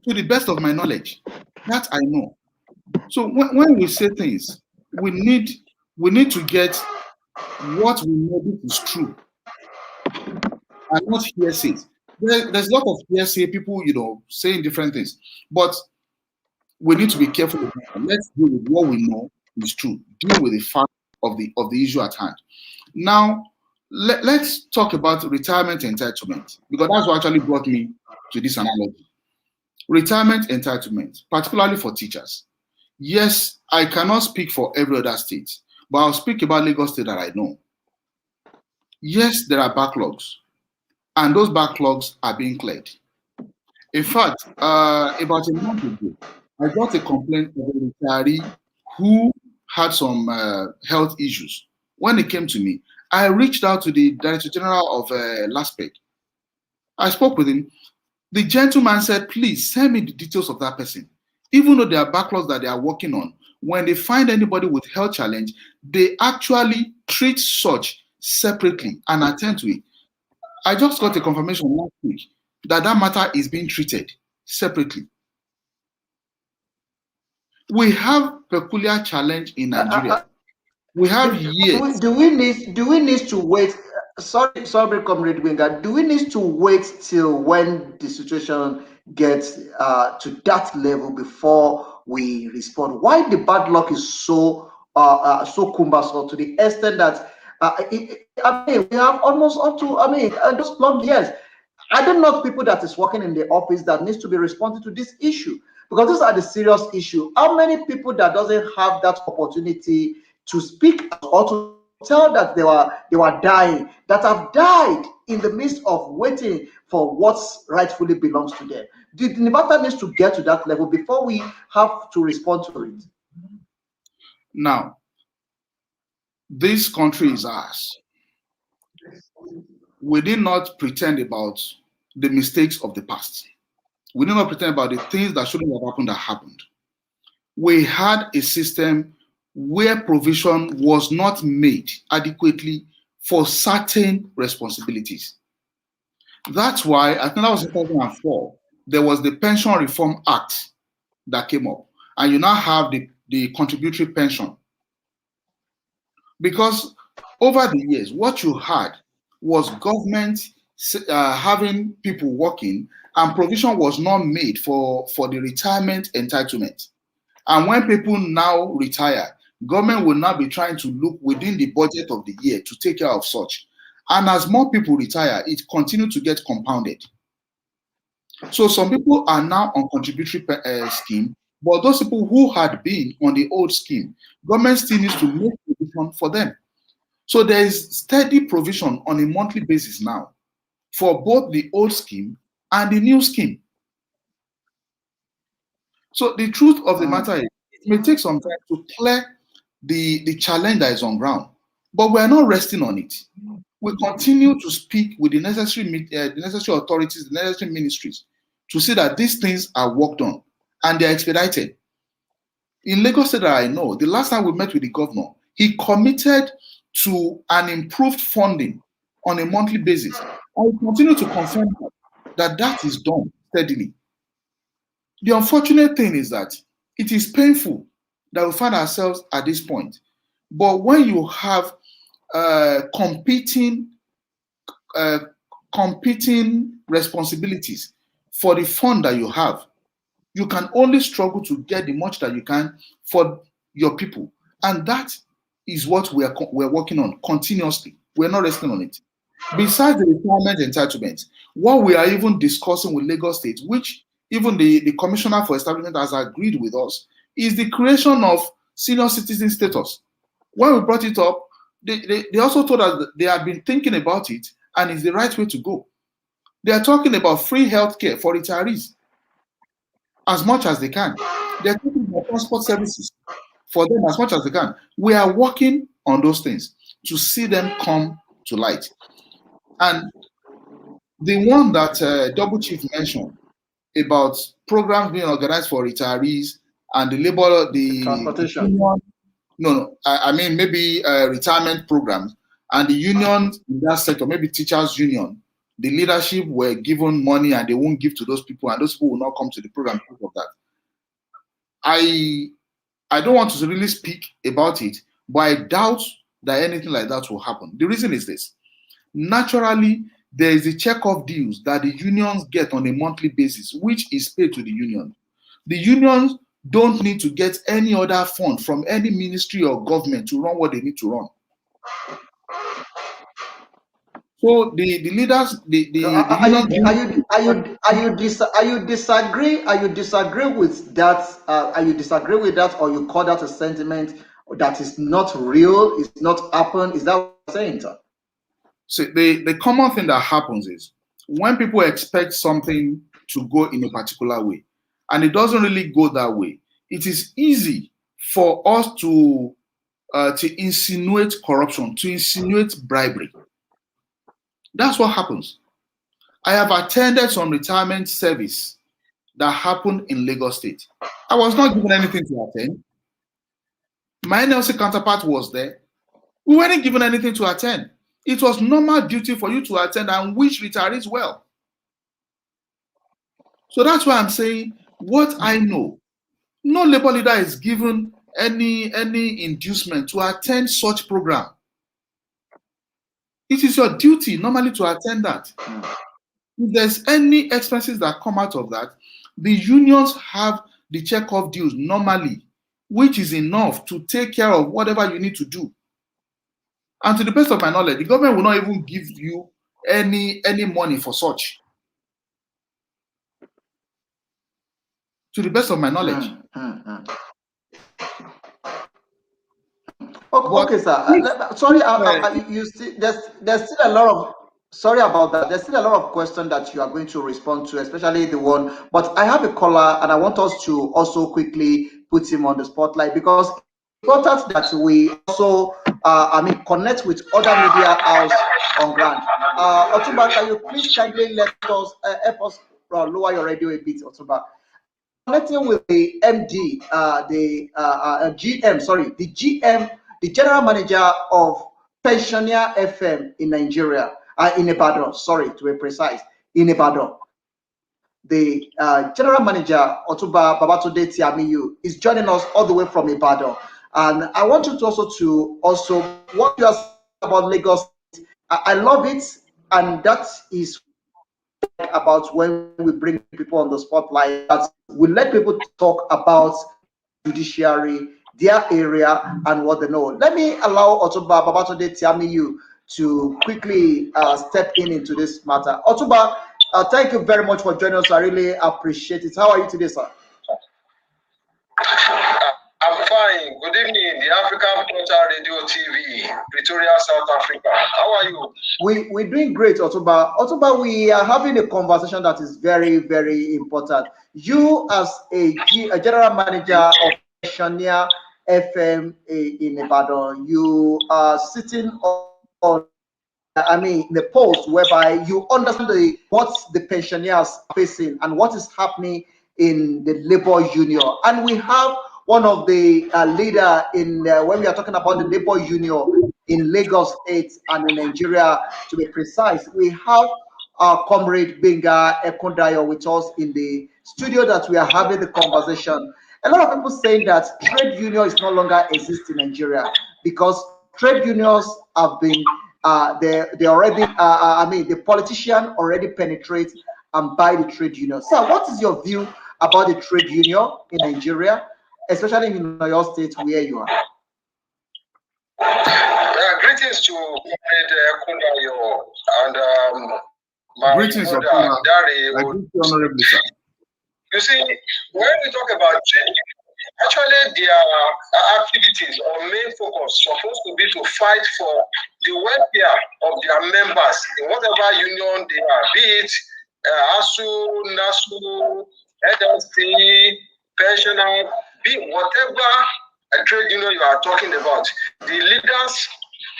to the best of my knowledge. That I know. So when we say things, we need to get what we know is true and not hearsay. There's a lot of hearsay, people, saying different things, but we need to be careful with that. Let's deal with what we know is true. Deal with the fact of the issue at hand. Now, let's talk about retirement entitlement, because that's what actually brought me to this analogy. Retirement entitlement, particularly for teachers. Yes, I cannot speak for every other state, but I'll speak about Lagos State that I know. Yes, there are backlogs, and those backlogs are being cleared. In fact, about a month ago, I got a complaint of a retiree who had some health issues. When it came to me, I reached out to the Director General of LASPEC. I spoke with him. The gentleman said, please send me the details of that person. Even though there are backlogs that they are working on, when they find anybody with health challenge, they actually treat such separately and attend to it. I just got a confirmation last week that matter is being treated separately. We have peculiar challenge in Nigeria. We have years. Do we need to wait? Sorry, Comrade Gbenga. Do we need to wait till when the situation gets to that level before we respond? Why the bad luck is so cumbersome to the extent that we have almost up to those long years. I don't know people that is working in the office that needs to be responding to this issue, because these are the serious issue. How many people that doesn't have that opportunity to speak or to tell that they were dying, that have died in the midst of waiting for what rightfully belongs to them? The matter needs to get to that level before we have to respond to it. Now, this country is ours. We did not pretend about the mistakes of the past. We did not pretend about the things that shouldn't have happened that happened. We had a system where provision was not made adequately for certain responsibilities. That's why, I think that was in 2004, there was the Pension Reform Act that came up, and you now have the contributory pension. Because over the years, what you had was government having people working, and provision was not made for the retirement entitlement. And when people now retire, government will now be trying to look within the budget of the year to take care of such. And as more people retire, it continues to get compounded. So some people are now on contributory scheme, but those people who had been on the old scheme, government still needs to make provision for them. So there is steady provision on a monthly basis now for both the old scheme and the new scheme. So the truth of the matter is, it may take some time to clear the challenge that is on ground, but we are not resting on it. We continue to speak with the necessary authorities, the necessary ministries, to see that these things are worked on and they are expedited. In Lagos State that I know, the last time we met with the governor, he committed to an improved funding on a monthly basis. And we continue to confirm that is done steadily. The unfortunate thing is that it is painful that we find ourselves at this point. But when you have competing responsibilities for the fund that you have, you can only struggle to get the much that you can for your people. And that is what we're working on continuously. We're not resting on it. Besides the retirement entitlement, what we are even discussing with Lagos State, which even the Commissioner for Establishment has agreed with us, is the creation of senior citizen status. When we brought it up, they also told us that they had been thinking about it and it's the right way to go. They are talking about free healthcare for retirees. as much as they can. They're taking the transport services for them as much as they can. We are working on those things to see them come to light. And the one that Double Chief mentioned about programs being organized for retirees and the labor, the transportation. union, I mean maybe retirement programs and the unions in that sector, maybe teachers union, the leadership were given money and they won't give to those people, and those people will not come to the program because of that. I don't want to really speak about it, but I doubt that anything like that will happen. The reason is this. Naturally, there is a check-off deals that the unions get on a monthly basis, which is paid to the union. The unions don't need to get any other fund from any ministry or government to run what they need to run. So the leaders, Are you disagree with that? Are you disagree with that, or you call that a sentiment that is not real? It's not happened. Is that what you're saying, sir? So the common thing that happens is when people expect something to go in a particular way, and it doesn't really go that way, it is easy for us to insinuate corruption, to insinuate bribery. That's what happens. I have attended some retirement service that happened in Lagos State. I was not given anything to attend. My NLC counterpart was there. We weren't given anything to attend. It was normal duty for you to attend and wish retirees well. So that's why I'm saying what I know. No labor leader is given any inducement to attend such program. It is your duty normally to attend that. If there's any expenses that come out of that, the unions have the check-off deals normally, which is enough to take care of whatever you need to do. And to the best of my knowledge, the government will not even give you any money for such. To the best of my knowledge. Okay, sir. Sorry, you see, there's still a lot of. Sorry about that. There's still a lot of questions that you are going to respond to, especially the one. But I have a caller, and I want us to also quickly put him on the spotlight because it's important that we also, connect with other media house on ground. Otumba, can you please kindly let us help us lower your radio a bit, Otumba? Connecting with the MD, the GM, the general manager of Pensioner FM in Nigeria, in Ibadan, sorry to be precise, in Ibadan. The general manager, Otuba Babatunde Tiamiyu, is joining us all the way from Ibadan. And I want you to also what you are saying about Lagos. I love it, and that is about when we bring people on the spotlight, that we let people talk about judiciary, their area, and what they know. Let me allow Otuba Babatunde Tiamiyu to quickly step into this matter. Otuba, thank you very much for joining us. I really appreciate it. How are you today, sir? I'm fine. Good evening, the African Portal Radio TV, Pretoria, South Africa. How are you? We're doing great, Otuba. Otuba, we are having a conversation that is very, very important. You, as a general manager of Pensioner FM in Ibadan, you are sitting on the post whereby you understand what the pensioners are facing and what is happening in the labor union. And we have one of the leader in when we are talking about the labor union in Lagos State and in Nigeria, to be precise, we have our comrade Gbenga Ekundayo with us in the studio that we are having the conversation. A lot of people saying that trade union is no longer exist in Nigeria because trade unions have been they already the politician already penetrate and buy the trade union. So what is your view about the trade union in Nigeria, especially in your state where you are? Greetings to comrade Ekundayo and my greetings, brother Dari. Honorably, sir. You see, when we talk about trade union, actually their activities or main focus supposed to be to fight for the welfare of their members in whatever union they are, be it ASU, NASU, LLC, pensioner, be whatever a trade union you are talking about, the leaders,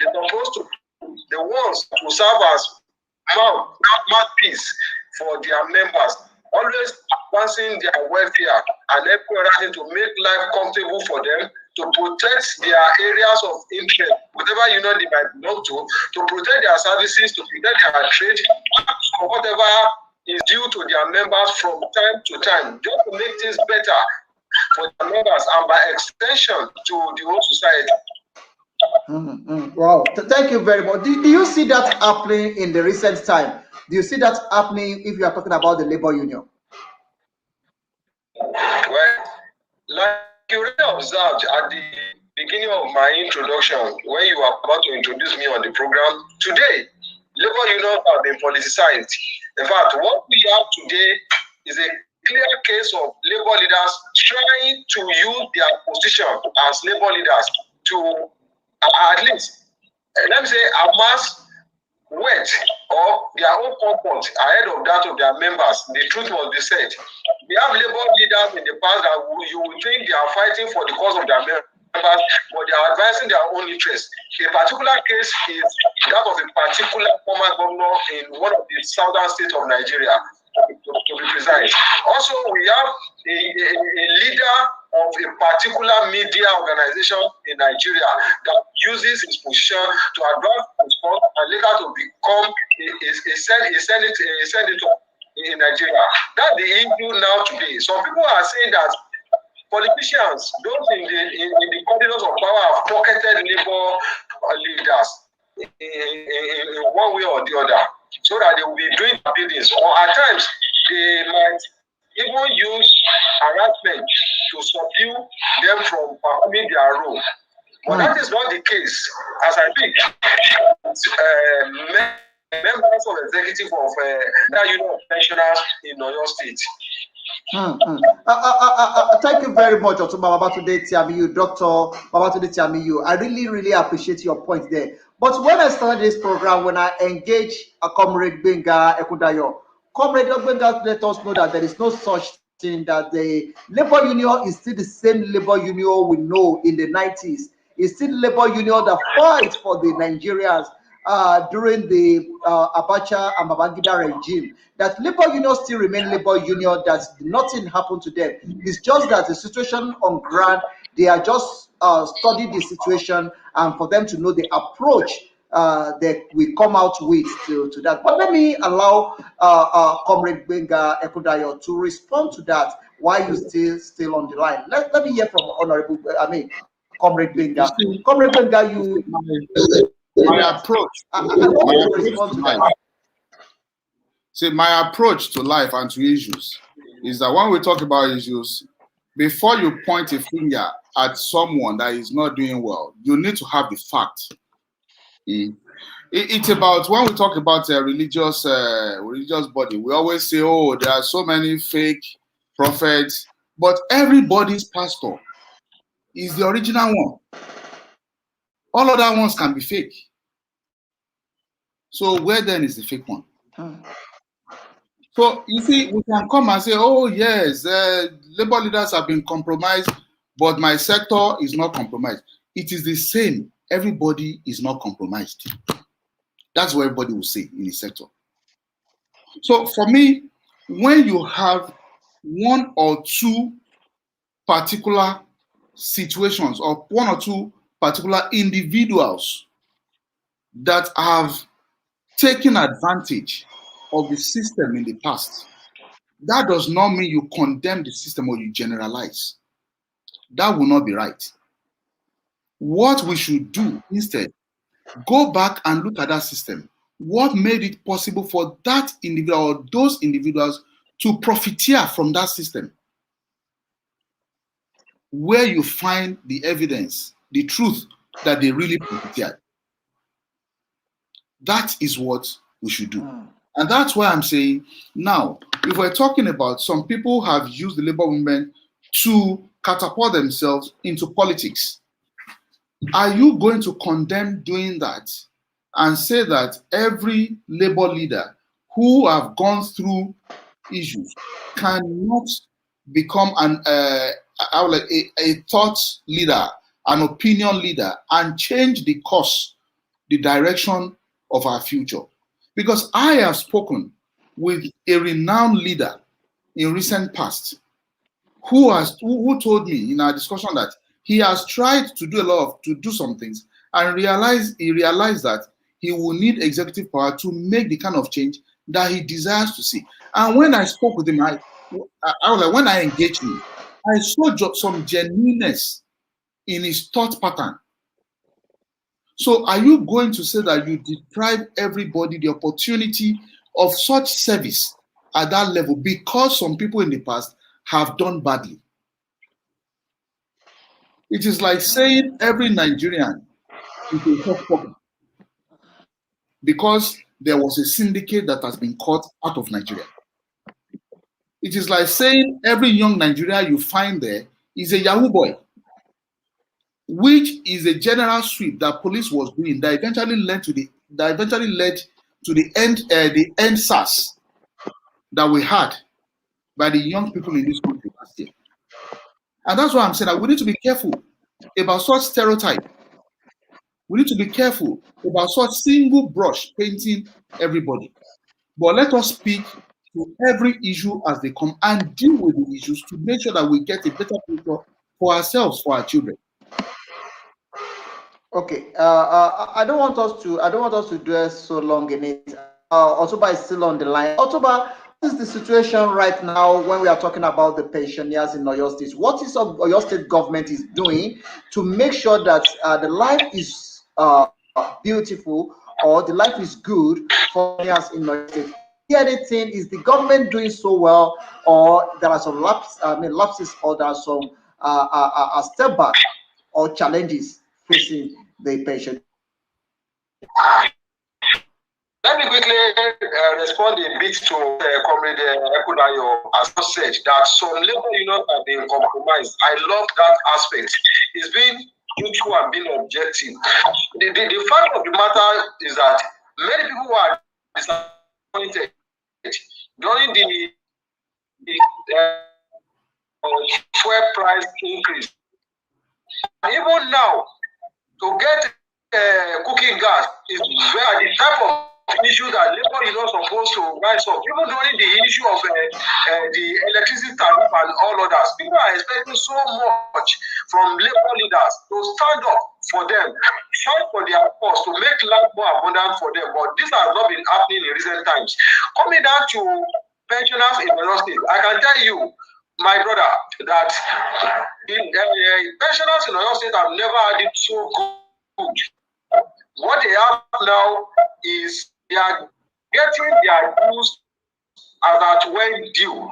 they're supposed to, the ones to serve as mouthpiece for their members, always advancing their welfare and everything to make life comfortable for them, to protect their areas of interest, whatever union they might belong to protect their services, to protect their trade, or whatever is due to their members from time to time, just to make things better for their members and by extension to the whole society. Wow, thank you very much. Do you see that happening in the recent time? Do you see that happening if you are talking about the labor union? Well, like you already observed at the beginning of my introduction, when you were about to introduce me on the program, today, labor unions have been politicized. In fact, what we have today is a clear case of labor leaders trying to use their position as labor leaders to at least, let me say, amass wealth or their own comfort ahead of that of their members. The truth must be said. We have labor leaders in the past that you will think they are fighting for the cause of their members, but they are advancing their own interests. A particular case is that of a particular former governor in one of the southern states of Nigeria, to be precise. Also, we have a leader of a particular media organization in Nigeria that uses his position to advance his cause and later to become a senator in Nigeria. That's the issue now today. Some people are saying that politicians, those in the corridors of power, have pocketed labor leaders in one way or the other, so that they will be doing business, or at times they might even use harassment to subdue them from performing their role. But that is not the case, as I think. Members of executive of the Union of Pensioners in Oyo State. Thank you very much, Dr. Babatunde Tiamiyu, Dr. Babatunde Tiamiyu. I really appreciate your point there. But when I started this program, when I engaged a comrade Gbenga Ekundayo, comrade Gbenga let us know that there is no such thing, that the labor union is still the same labor union we know in the 90s. It's still labor union that fight for the Nigerians during the Abacha and Babangida regime. That labor union still remain labor union, that nothing happened to them. It's just that the situation on ground, they are just studying the situation, and for them to know the approach that we come out with to that. But let me allow Comrade Gbenga Ekundayo to respond to that while you still on the line. Let me hear from Honorable, Comrade Gbenga. Comrade Gbenga, you... My approach. My approach to life and to issues is that when we talk about issues, before you point a finger at someone that is not doing well, you need to have the fact. It's about, when we talk about a religious body, we always say, oh, there are so many fake prophets, but everybody's pastor is the original one. All other ones can be fake. So where then is the fake one? So you see, we can come and say, oh yes, labor leaders have been compromised, but my sector is not compromised. It is the same. Everybody is not compromised. That's what everybody will say in the sector. So for me, when you have one or two particular situations or one or two particular individuals that have taken advantage of the system in the past, that does not mean you condemn the system or you generalize. That will not be right. What we should do instead, go back and look at that system. What made it possible for that individual or those individuals to profiteer from that system? Where you find the evidence, the truth that they really profiteered. That is what we should do. And that's why I'm saying, now, if we're talking about some people have used the labor movement to catapult themselves into politics, are you going to condemn doing that and say that every labor leader who have gone through issues cannot become a thought leader, an opinion leader, and change the course, the direction of our future. Because I have spoken with a renowned leader in recent past who told me in our discussion that he has tried to do some things and he realized that he will need executive power to make the kind of change that he desires to see. And when I spoke with him, I was like, when I engaged him, I saw some genuineness in his thought pattern. So are you going to say that you deprive everybody the opportunity of such service at that level because some people in the past have done badly? It is like saying every Nigerian is a suspect because there was a syndicate that has been caught out of Nigeria. It is like saying every young Nigerian you find there is a Yahoo boy, which is a general sweep that police was doing that eventually led to the end SARS that we had by the young people in this country last year. And that's why I'm saying that we need to be careful about such stereotype. We need to be careful about such single brush painting everybody. But let us speak to every issue as they come and deal with the issues to make sure that we get a better future for ourselves, for our children. Okay, I don't want us to dwell so long in it. Otuba is still on the line. Otuba, what is the situation right now when we are talking about the pensioners in Oyo State? What is Oyo State government is doing to make sure that the life is beautiful or the life is good for pensioners in Oyo State? Anything, is the government doing so well, or there are some lapses, or there are some step back or challenges facing the patient? Let me quickly respond a bit to Comrade Ekundayo, as I said, that some labor unions have been compromised. I love that aspect. It's been neutral and being objective. The fact of the matter is that many people are disappointed during the fuel price increase. Even now, to get cooking gas is very the type of issue that labor is not supposed to rise up. Even during the issue of the electricity tariff and all others, people are expecting so much from labor leaders to stand up for them, fight for their cause, to make life more abundant for them. But this has not been happening in recent times. Coming down to pensioners in Oyo State, I can tell you, my brother, that pensioners in Oyo State have never had it so good. What they have now is they are getting their dues as at when due.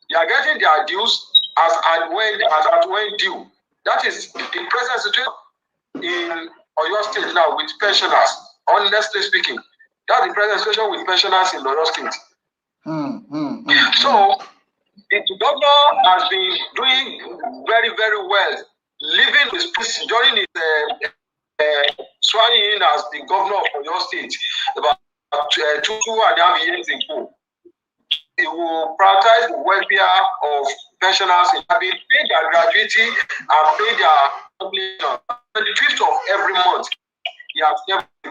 They are getting their dues as at when due. That is the present situation in Oyo State now with pensioners. Honestly speaking, that's the present situation with pensioners in Oyo State. So the governor has been doing very, very well, living with peace during his swearing in as the governor of Oyo State about 2.5 years ago. He will prioritize the welfare of pensioners. He has been paying their gratuity and paying their obligation. On the 5th of every month, he has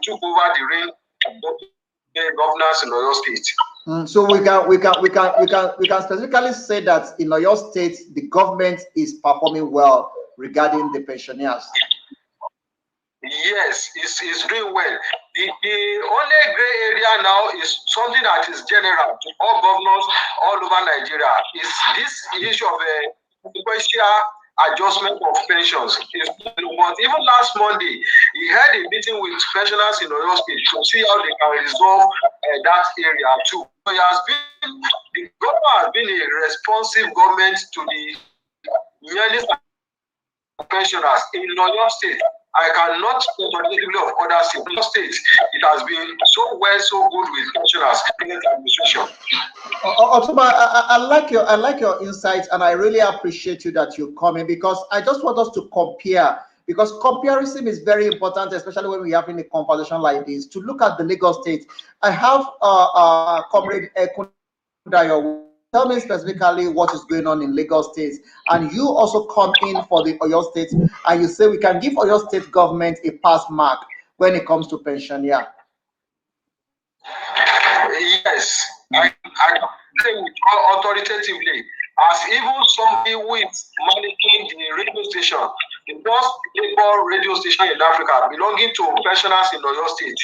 took over the reign of the governors in Oyo State. So we can specifically say that in Oyo State the government is performing well regarding the pensioners. Yes, it's doing well. The only gray area now is something that is general to all governors all over Nigeria. Is this issue of a sequential adjustment of pensions. But even last Monday, he had a meeting with pensioners in Oyo State to see how they can resolve that area too. So the government has been a responsive government to the nearly pensioners in Oyo State. I cannot speak positively of other states. It has been so well, so good with pensioners in the administration. Otuba, I like your insights, and I really appreciate you that you're coming, because I just want us to compare, because comparison is very important, especially when we're having a conversation like this, to look at the Lagos State. I have Comrade Ekundayo Ekundayo, tell me specifically what is going on in Lagos State, and you also come in for the Oyo State, and you say we can give Oyo State government a pass mark when it comes to pensioner. Yes, I say with authoritatively, as even somebody who is managing the radio station, the first labor radio station in Africa belonging to pensioners in Oyo State,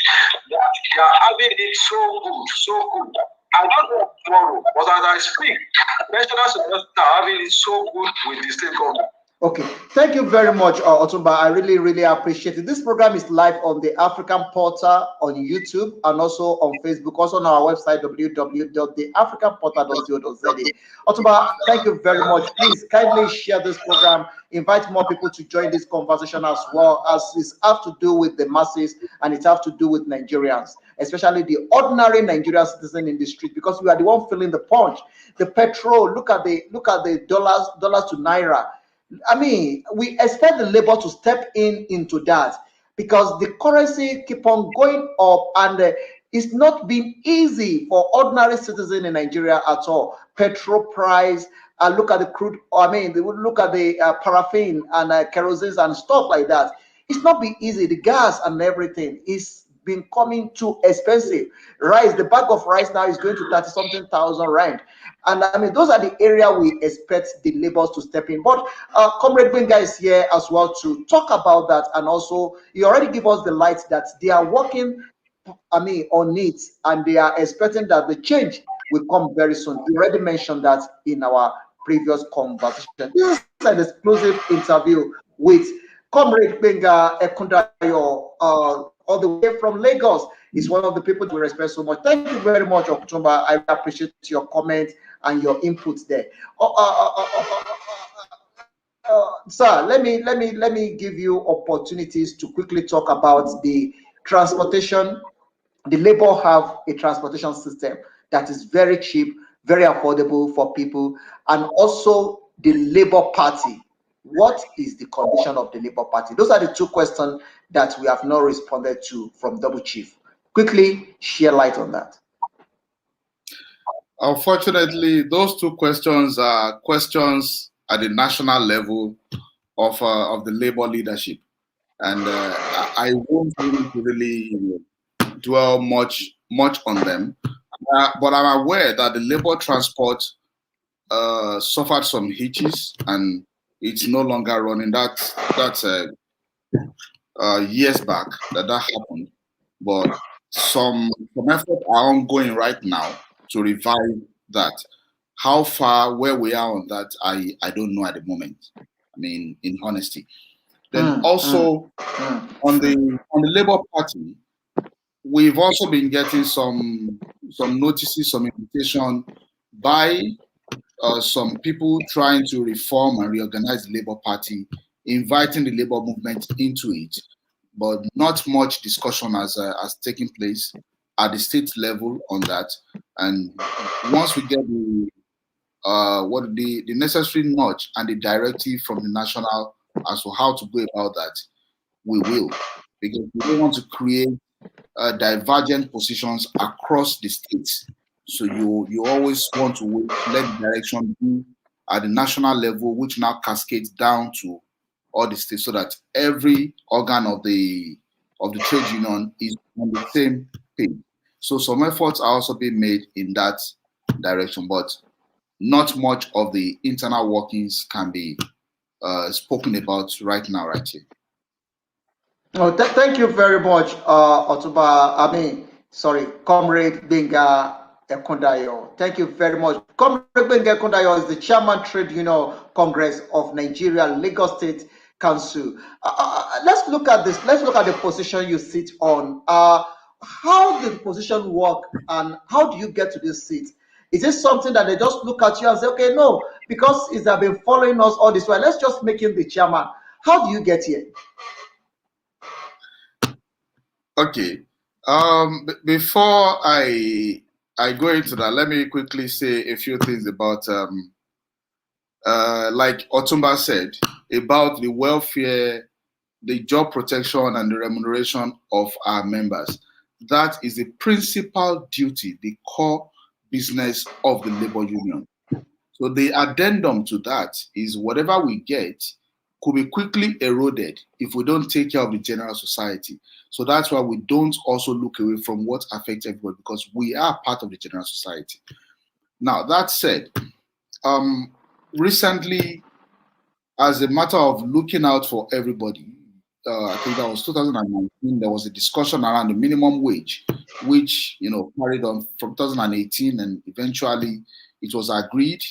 that they are having it so good, so good. I don't know tomorrow, but as I speak, pensioners in Oyo State are having it so good with the state government. Okay, thank you very much, Otumba. I really, really appreciate it. This program is live on the African Portal on YouTube and also on Facebook, also on our website, www.theafricanportal.co.za. Otumba, thank you very much. Please kindly share this program, invite more people to join this conversation as well, as it has to do with the masses and it has to do with Nigerians, especially the ordinary Nigerian citizen in the street, because we are the one feeling the punch. The petrol, look at the dollars to naira. I mean, we expect the labor to step into that because the currency keep on going up, and it's not been easy for ordinary citizen in Nigeria at all. Petrol price, look at the crude. I mean, they would look at the paraffin and kerosene and stuff like that. It's not been easy. The gas and everything is been coming too expensive. Rice, the bag of rice now is going to 30-something thousand rand. And I mean, those are the area we expect the laborers to step in. But Comrade Gbenga is here as well to talk about that. And also, he already gave us the light that they are working, I mean, on it, and they are expecting that the change will come very soon. He already mentioned that in our previous conversation. This is an exclusive interview with Comrade Gbenga Ekundayo, all the way from Lagos. Is one of the people we respect so much. Thank you very much, October. I appreciate your comment and your input there. Sir, let me give you opportunities to quickly talk about the transportation. The labor have a transportation system that is very cheap, very affordable for people, and also the Labour Party. What is the condition of the Labour Party? Those are the two questions that we have not responded to from Double Chief. Quickly share light on that. Unfortunately, those two questions are questions at the national level of the Labour leadership, and I won't really dwell much on them. But I'm aware that the Labour transport suffered some hitches, and it's no longer running. That's years back that happened, but some efforts are ongoing right now to revive that. How far, where we are on that, I don't know at the moment. I mean, in honesty. Then also on the Labour Party, we've also been getting some notices, some invitation by some people trying to reform and reorganize the Labour Party, inviting the Labour movement into it, but not much discussion has taken place at the state level on that. And once we get the necessary nudge and the directive from the national as to how to go about that, we will, because we don't want to create divergent positions across the states. So you always want to let the direction be at the national level, which now cascades down to all the states, so that every organ of the trade union is on the same page. So some efforts are also being made in that direction, but not much of the internal workings can be spoken about right now, right here. Oh, thank you very much, Comrade Gbenga Ekundayo. Thank you very much. Comrade Gbenga Ekundayo is the chairman, Trade Union Congress of Nigeria, Lagos State Council. Let's look at this. Let's look at the position you sit on. How did the position work, and how do you get to this seat? Is it something that they just look at you and say, okay, no, because he's been following us all this while, let's just make him the chairman? How do you get here? Okay. Before I go into that, let me quickly say a few things about like Otumba said, about the welfare, the job protection, and the remuneration of our members. That is the principal duty, the core business of the labor union. So the addendum to that is whatever we get could be quickly eroded if we don't take care of the general society. So that's why we don't also look away from what affects everybody, because we are part of the general society. Now, that said, recently, as a matter of looking out for everybody, I think that was 2019, there was a discussion around the minimum wage, which, carried on from 2018, and eventually it was agreed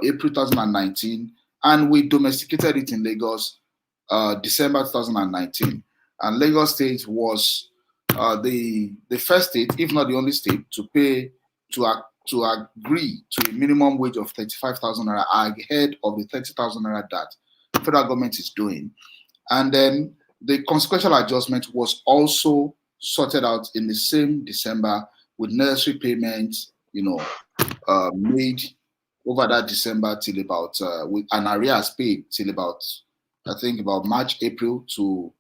April 2019, and we domesticated it in Lagos December 2019. And Lagos State was the first state, if not the only state, to pay to agree to a minimum wage of 35,000 naira ahead of the 30,000 naira that federal government is doing. And then the consequential adjustment was also sorted out in the same December, with necessary payments, made over that December till about with an arrears paid till about, I think, about March, April to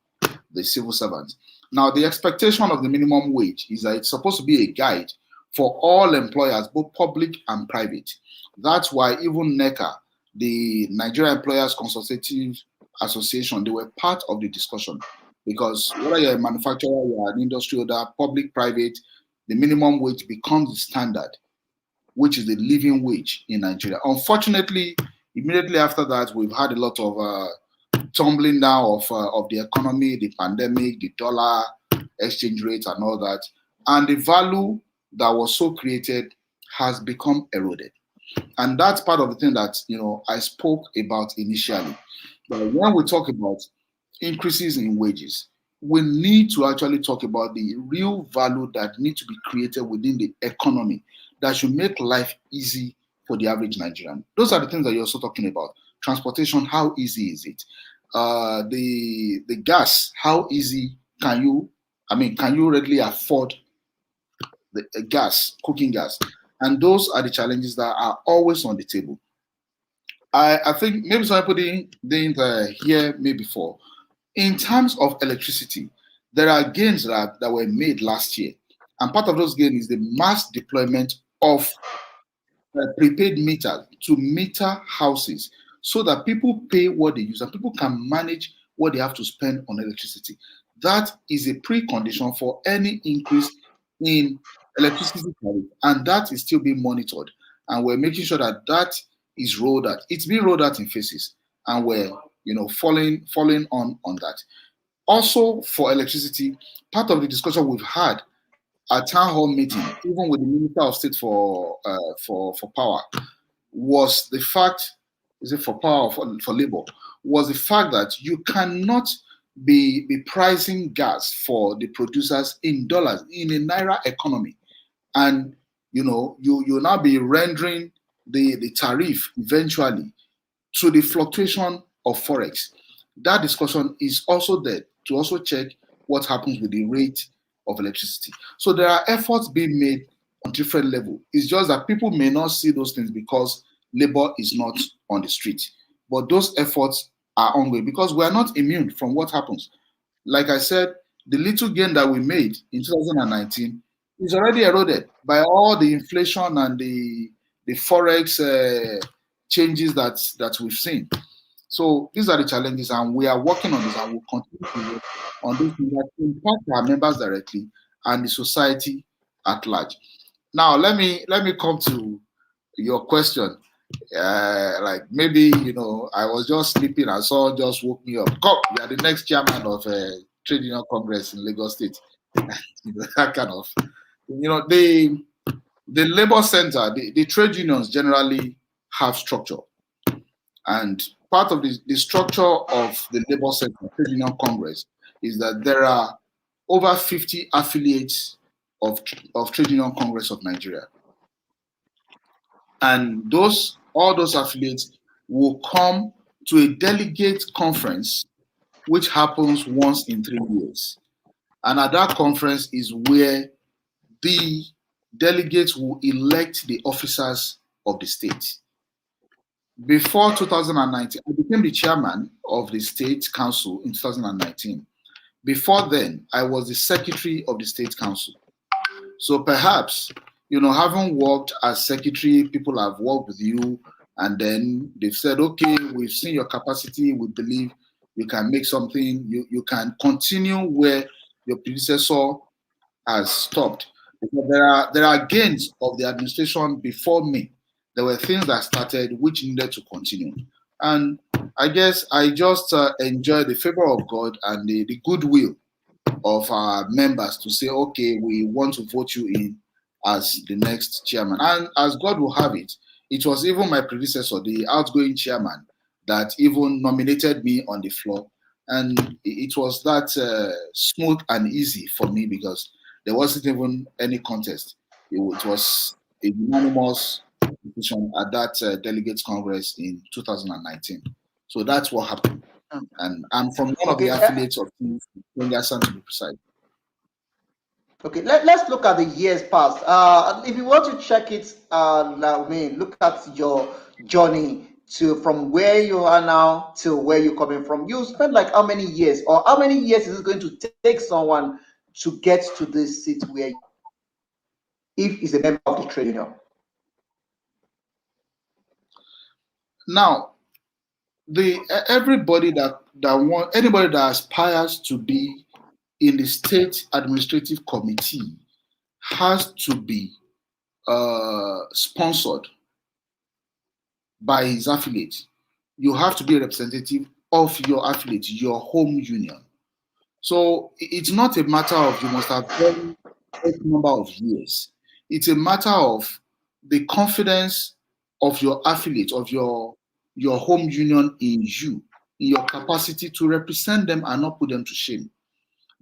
the civil servants. Now, the expectation of the minimum wage is that it's supposed to be a guide for all employers, both public and private. That's why even NECA, the Nigeria Employers Consultative Association, they were part of the discussion, because whether you're a manufacturer, you're an industry owner, public, private, the minimum wage becomes the standard, which is the living wage in Nigeria. Unfortunately, immediately after that, we've had a lot of tumbling down of the economy, the pandemic, the dollar exchange rate and all that. And the value that was so created has become eroded. And that's part of the thing that, I spoke about initially. But when we talk about increases in wages, we need to actually talk about the real value that needs to be created within the economy that should make life easy for the average Nigerian. Those are the things that you're also talking about. Transportation, how easy is it? The gas, how easy can you readily afford the gas, cooking gas? And those are the challenges that are always on the table. I think maybe some people didn't hear me before. In terms of electricity, there are gains that were made last year. And part of those gains is the mass deployment of prepaid meters to meter houses, so that people pay what they use and people can manage what they have to spend on electricity. That is a precondition for any increase in electricity tariff, and that is still being monitored. And we're making sure that that is rolled out. It's being rolled out in phases, and we're following on that. Also, for electricity, part of the discussion we've had at town hall meeting, even with the Minister of State for power, was the fact, is it for power or for labor, was the fact that you cannot be pricing gas for the producers in dollars in a naira economy, and you now be rendering the tariff eventually to the fluctuation of forex. That discussion is also there to also check what happens with the rate of electricity. So there are efforts being made on different levels. It's just that people may not see those things because labor is not on the street. But those efforts are ongoing, because we are not immune from what happens. Like I said, the little gain that we made in 2019 is already eroded by all the inflation and the forex changes that we've seen. So these are the challenges, and we are working on this, and we'll continue to work on this that impact our members directly and the society at large. Now, let me come to your question. Like maybe I was just sleeping and someone just woke me up. Come, you are the next chairman of Trade Union Congress in Lagos State. That kind of, the labor center, the trade unions generally have structure, and part of the structure of the labor center, Trade Union Congress, is that there are over 50 affiliates of Trade Union Congress of Nigeria. And all those affiliates will come to a delegate conference, which happens once in 3 years. And at that conference is where the delegates will elect the officers of the state. Before 2019, I became the chairman of the state council in 2019. Before then, I was the secretary of the state council. So perhaps having worked as secretary, people have worked with you, and then they've said, okay, we've seen your capacity, we believe you can make something, you can continue where your predecessor has stopped. Because there are gains of the administration before me. There were things that started which needed to continue. And I guess I just enjoy the favor of God and the goodwill of our members to say, okay, we want to vote you in as the next chairman. And as God will have it, it was even my predecessor, the outgoing chairman, that even nominated me on the floor. And it was that smooth and easy for me because there wasn't even any contest. It was a unanimous decision at that Delegates Congress in 2019. So that's what happened. And I'm from one of the affiliates of Gbenga to be precise. Okay, let's look at the years past. If you want to check it, look at your journey from where you are now to where you're coming from. You spend like how many years, or how many years is it going to take someone to get to this seat where you are, if he's a member of the trade union? Now, anybody that aspires to be in the state administrative committee has to be sponsored by his affiliate. You have to be a representative of your affiliate, your home union. So it's not a matter of you must have done a number of years. It's a matter of the confidence of your affiliate, of your home union in you, in your capacity to represent them and not put them to shame.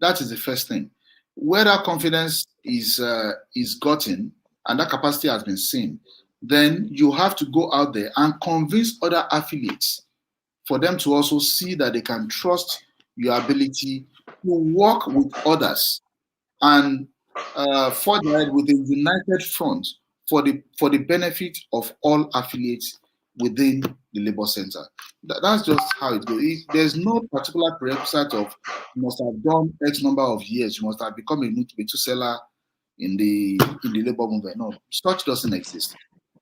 That is the first thing. Where that confidence is gotten and that capacity has been seen, then you have to go out there and convince other affiliates for them to also see that they can trust your ability to work with others and forge ahead with a united front for the benefit of all affiliates within the labor center. That's just how it goes. There's no particular prerequisite of you must have done X number of years, you must have become a Mutu seller in the labor movement. No, such doesn't exist.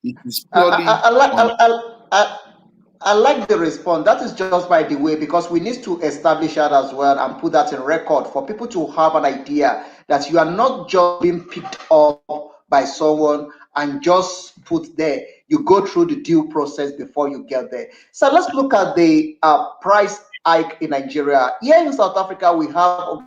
It is purely. I like the response. That is just by the way, because we need to establish that as well and put that in record for people to have an idea that you are not just being picked up by someone and just put there. You go through the due process before you get there. So let's look at the price hike in Nigeria. Here in South Africa, we have an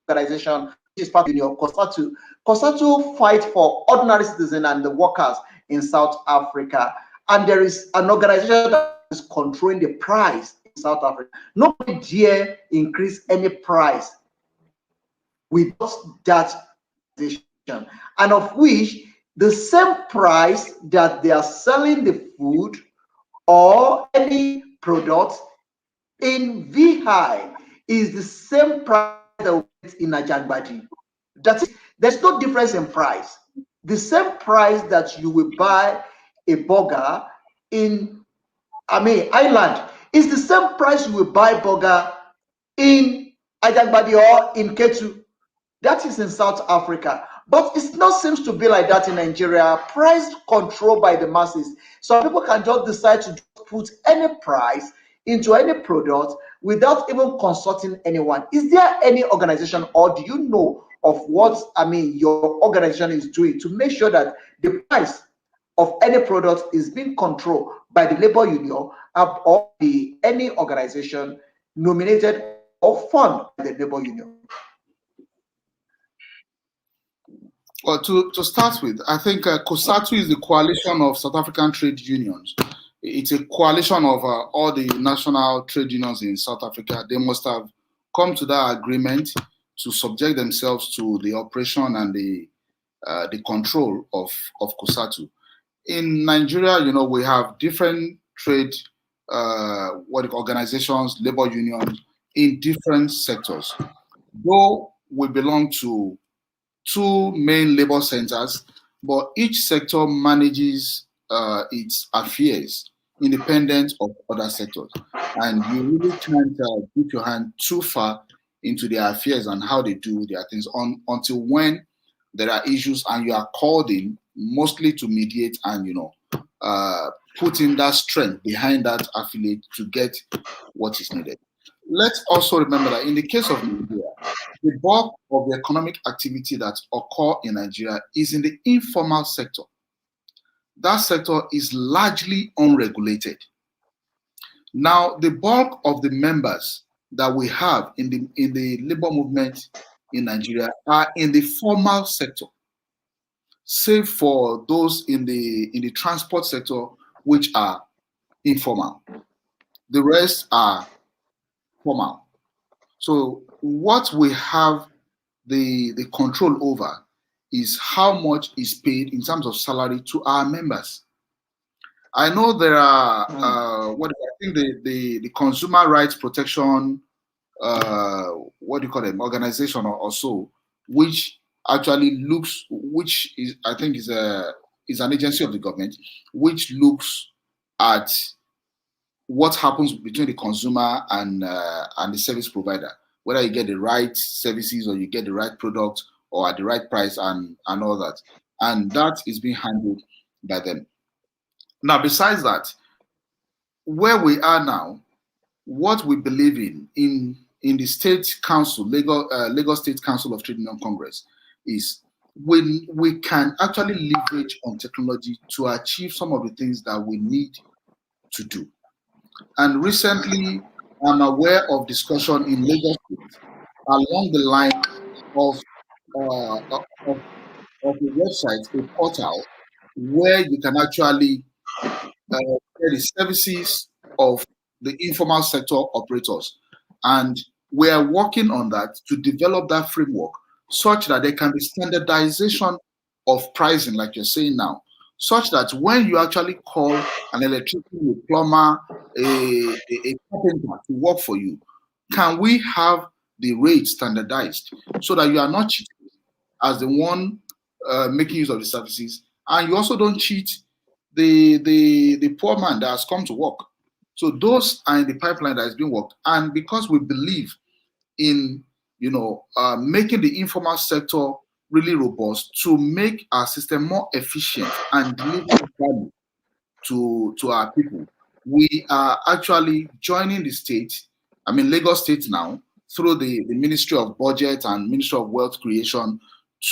organization which is part of the union, COSATU. COSATU fight for ordinary citizens and the workers in South Africa. And there is an organization that is controlling the price in South Africa. Nobody dare increase any price without that organization, and of which the same price that they are selling the food or any product in VI is the same price that we get in Ajangbadi. That is, there's no difference in price. The same price that you will buy a burger in Ireland is the same price you will buy burger in Ajangbadi or in Ketu. That is in South Africa. But it not seems to be like that in Nigeria. Price control by the masses. So people can just decide to put any price into any product without even consulting anyone. Is there any organization, or do you know of what your organization is doing to make sure that the price of any product is being controlled by the labor union or any organization nominated or funded by the labor union? Well, to start with, I think COSATU is the coalition of South African trade unions. It's a coalition of all the national trade unions in South Africa. They must have come to that agreement to subject themselves to the operation and the control of COSATU. In Nigeria, we have different trade organizations, labor unions in different sectors. Though we belong to two main labor centers, but each sector manages its affairs independent of other sectors. And you really can't dip your hand too far into their affairs and how they do their things until when there are issues and you are called in, mostly to mediate and put in that strength behind that affiliate to get what is needed. Let's also remember that in the case of Nigeria, the bulk of the economic activity that occur in Nigeria is in the informal sector. That sector is largely unregulated. Now, the bulk of the members that we have in the labor movement in Nigeria are in the formal sector, save for those in the transport sector, which are informal. The rest are formal. So what we have the control over is how much is paid in terms of salary to our members. I know there are I think the consumer rights protection what do you call them, organization or so, which actually looks, which is I think is an agency of the government, which looks at what happens between the consumer and the service provider, whether you get the right services or you get the right product or at the right price and all that, and that is being handled by them. Now, besides that, where we are now, what we believe in the State Council, Lagos State Council of Trade Union Congress, is when we can actually leverage on technology to achieve some of the things that we need to do. And recently, I'm aware of discussion in Lagos State along the line of a website, a portal, where you can actually get the services of the informal sector operators. And we are working on that to develop that framework such that there can be standardization of pricing, like you're saying now, such that when you actually call an electrician, a plumber, a carpenter to work for you, can we have the rate standardized so that you are not cheated as the one making use of the services, and you also don't cheat the poor man that has come to work. So those are in the pipeline that is being worked, and because we believe in making the informal sector really robust to make our system more efficient and deliver value to our people, we are actually joining the state, Lagos State now, through the Ministry of Budget and Ministry of Wealth Creation,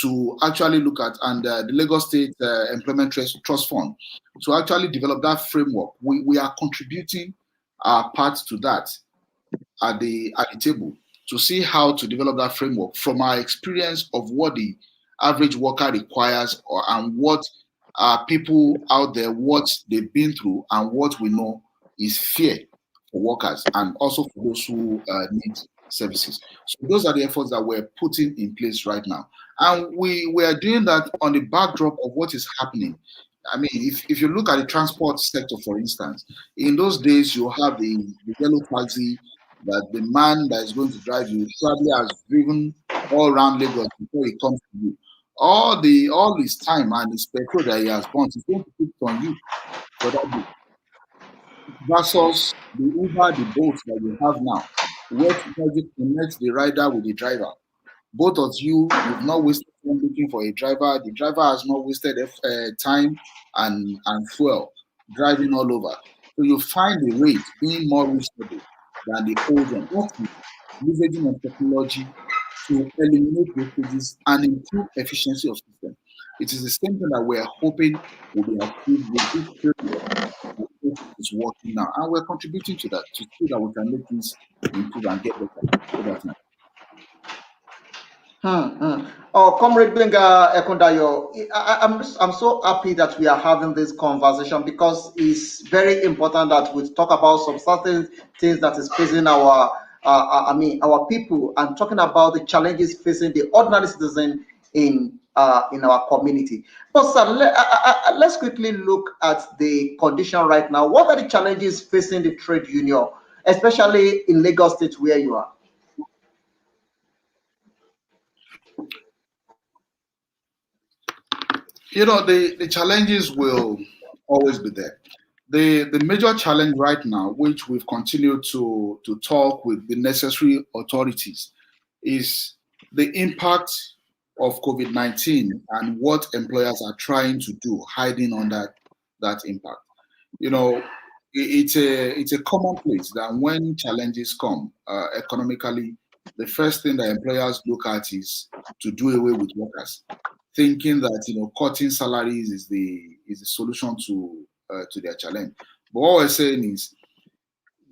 to actually look at, and the Lagos State Employment Trust Fund, to actually develop that framework. We are contributing our part to that at the table to see how to develop that framework from our experience of what the average worker requires, and what people out there, what they've been through, and what we know is fair for workers and also for those who need services. So those are the efforts that we're putting in place right now. And we are doing that on the backdrop of what is happening. If you look at the transport sector, for instance, in those days, you have the yellow taxi, that the man that is going to drive you probably has driven all around Lagos before he comes to you. All his time and his petrol that he has burnt, he's going to put it on you for that day. Versus the Uber, the boat that you have now, where technology connects the rider with the driver. Both of you've not wasted time looking for a driver. The driver has not wasted time and fuel driving all over. So you find the rate being more reasonable than the old one. That's leveraging on technology to eliminate wastages and improve efficiency of system. It is the same thing that we're hoping will be achieved with this framework is working now, and we're contributing to that to see that we can make things improve and get better over time. Comrade Gbenga Ekundayo, I'm so happy that we are having this conversation, because it's very important that we talk about some certain things that is facing our people, and talking about the challenges facing the ordinary citizen in our community. But sir, let's quickly look at the condition right now. What are the challenges facing the trade union, especially in Lagos State where you are? The challenges will always be there. The major challenge right now, which we've continued to talk with the necessary authorities, is the impact of COVID-19 and what employers are trying to do, hiding under that impact. You know, it's a commonplace that when challenges come economically, the first thing that employers look at is to do away with workers, thinking that cutting salaries is the solution to their challenge. But what we're saying is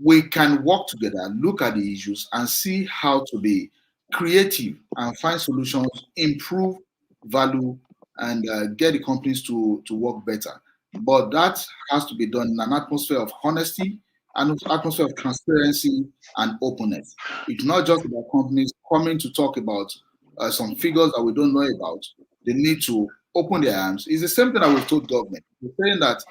we can work together, look at the issues, and see how to be creative and find solutions, improve value, and get the companies to work better. But that has to be done in an atmosphere of honesty and an atmosphere of transparency and openness. It's not just about companies coming to talk about some figures that we don't know about. They need to open their arms. It's the same thing that we've told government. We're saying that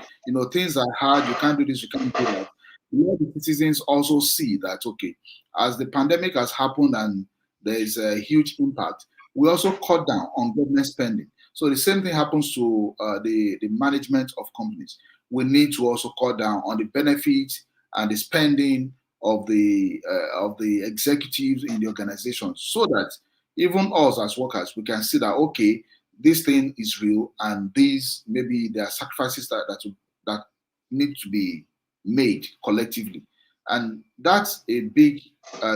things are hard, you can't do this, you can't do that. Let the citizens also see that, okay, as the pandemic has happened and there is a huge impact, we also cut down on government spending. So the same thing happens to the management of companies. We need to also cut down on the benefits and the spending of the executives in the organization, so that even us as workers, we can see that, okay, this thing is real, and these maybe there are sacrifices that need to be made collectively. And that's a big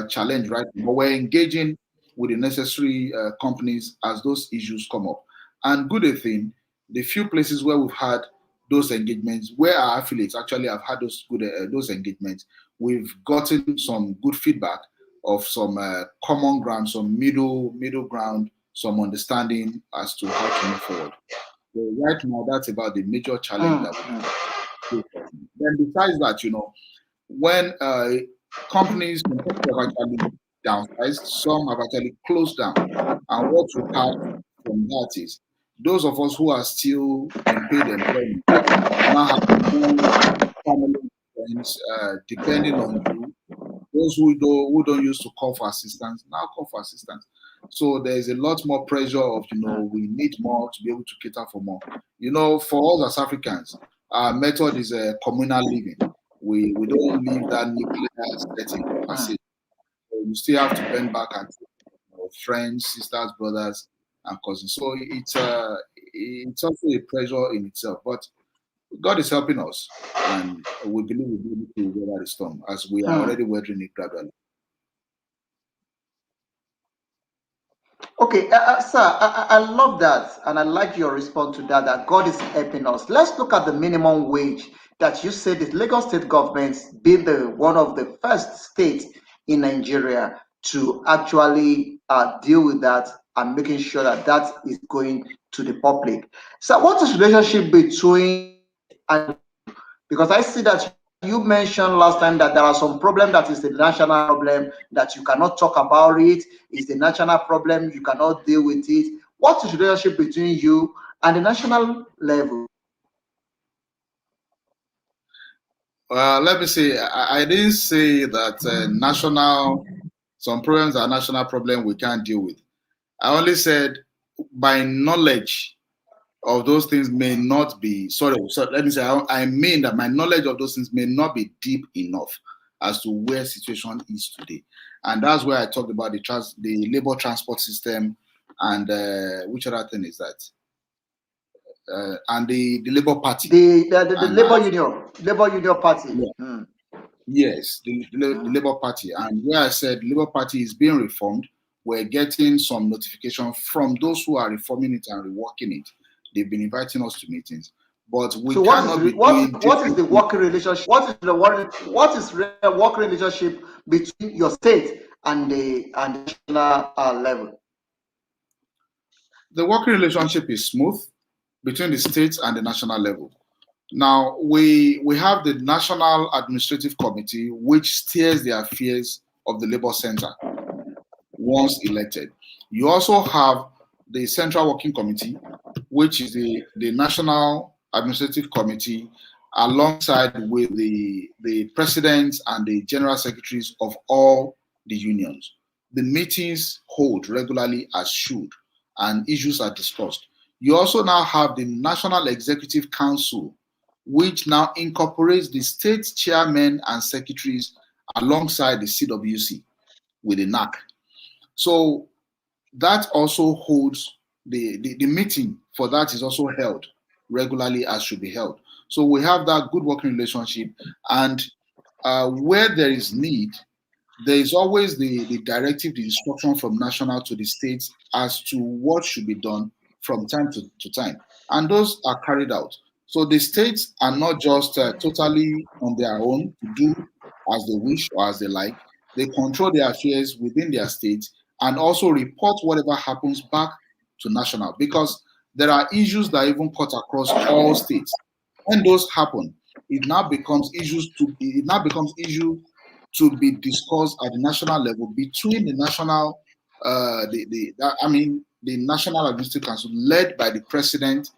challenge, right? But we're engaging with the necessary companies as those issues come up. And good thing, the few places where we've had those engagements, where our affiliates actually have had those engagements, we've gotten some good feedback of some common ground, some middle ground, some understanding as to how to move forward. So right now, that's about the major challenge that we have. Then besides that, when companies have actually downsized, some have actually closed down. And what we have from that is those of us who are still in paid employment now have more family friends depending on you. Those who don't used to call for assistance now call for assistance. So there's a lot more pressure of we need more to be able to cater for more. For us as Africans, our method is communal living. We don't leave that nuclear setting per se. So you still have to bend back and friends, sisters, brothers, and cousins. So it's also a pressure in itself. But God is helping us, and we believe we'll be able to weather the storm as we are already weathering it gradually. Okay, sir, I love that, and I like your response to that, that God is helping us. Let's look at the minimum wage that you said the Lagos state government being one of the first states in Nigeria to actually deal with that and making sure that that is going to the public. So what is the relationship between, and because I see that you mentioned last time that there are some problems that is the national problem, that you cannot talk about it, is the national problem, you cannot deal with it. What is the relationship between you and the national level? Let me say, I didn't say that some problems are national problem we can't deal with. I only said by knowledge of those things may not be, so let me say, I mean that my knowledge of those things may not be deep enough as to where situation is today. And that's where I talked about the labor transport system and which other thing is that? And the Labour Party. The Labour Union Party. Yeah. Yes, the Labour Party. And where I said Labour Party is being reformed, we're getting some notification from those who are reforming it and reworking it. They've been inviting us to meetings, but we cannot be doing. What is the working relationship? What is the working relationship between your state and the national level? The working relationship is smooth between the states and the national level. Now we have the National Administrative Committee, which steers the affairs of the Labour Center once elected. You also have the Central Working Committee, which is the National Administrative Committee, alongside with the presidents and the general secretaries of all the unions. The meetings hold regularly as should, and issues are discussed. You also now have the National Executive Council, which now incorporates the state chairmen and secretaries alongside the CWC with the NAC. So that also holds the meeting for that is also held regularly as should be held. So we have that good working relationship, and where there is need, there is always the directive, the instruction from national to the states as to what should be done from time to time. And those are carried out. So the states are not just totally on their own to do as they wish or as they like. They control their affairs within their states and also report whatever happens back to national, because there are issues that even cut across all states. When those happen, it now becomes issue to be discussed at the national level between the national, the National Administrative Council led by the president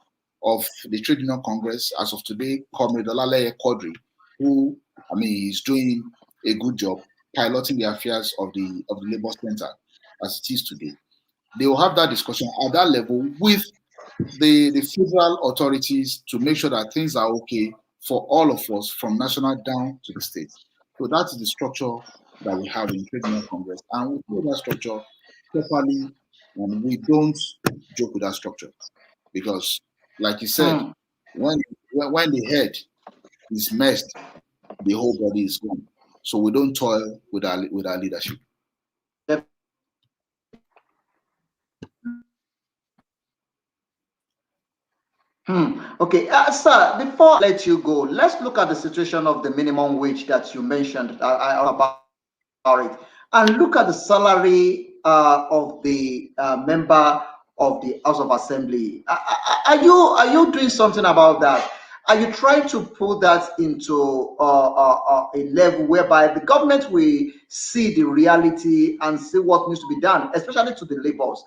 of the Trade Union Congress as of today, Comrade Olaleye Quadri, who is doing a good job piloting the affairs of the Labour Center as it is today. They will have that discussion at that level with the federal authorities to make sure that things are okay for all of us from national down to the states. So that is the structure that we have in Trade Union Congress, and we follow that structure properly, and we don't joke with that structure because, like you said, when the head is messed, the whole body is gone. So we don't toil with our leadership. Okay, sir, before I let you go, let's look at the situation of the minimum wage that you mentioned about it, and look at the salary of the member of the House of Assembly. Are you doing something about that? Are you trying to put that into a level whereby the government will see the reality and see what needs to be done, especially to the laborers?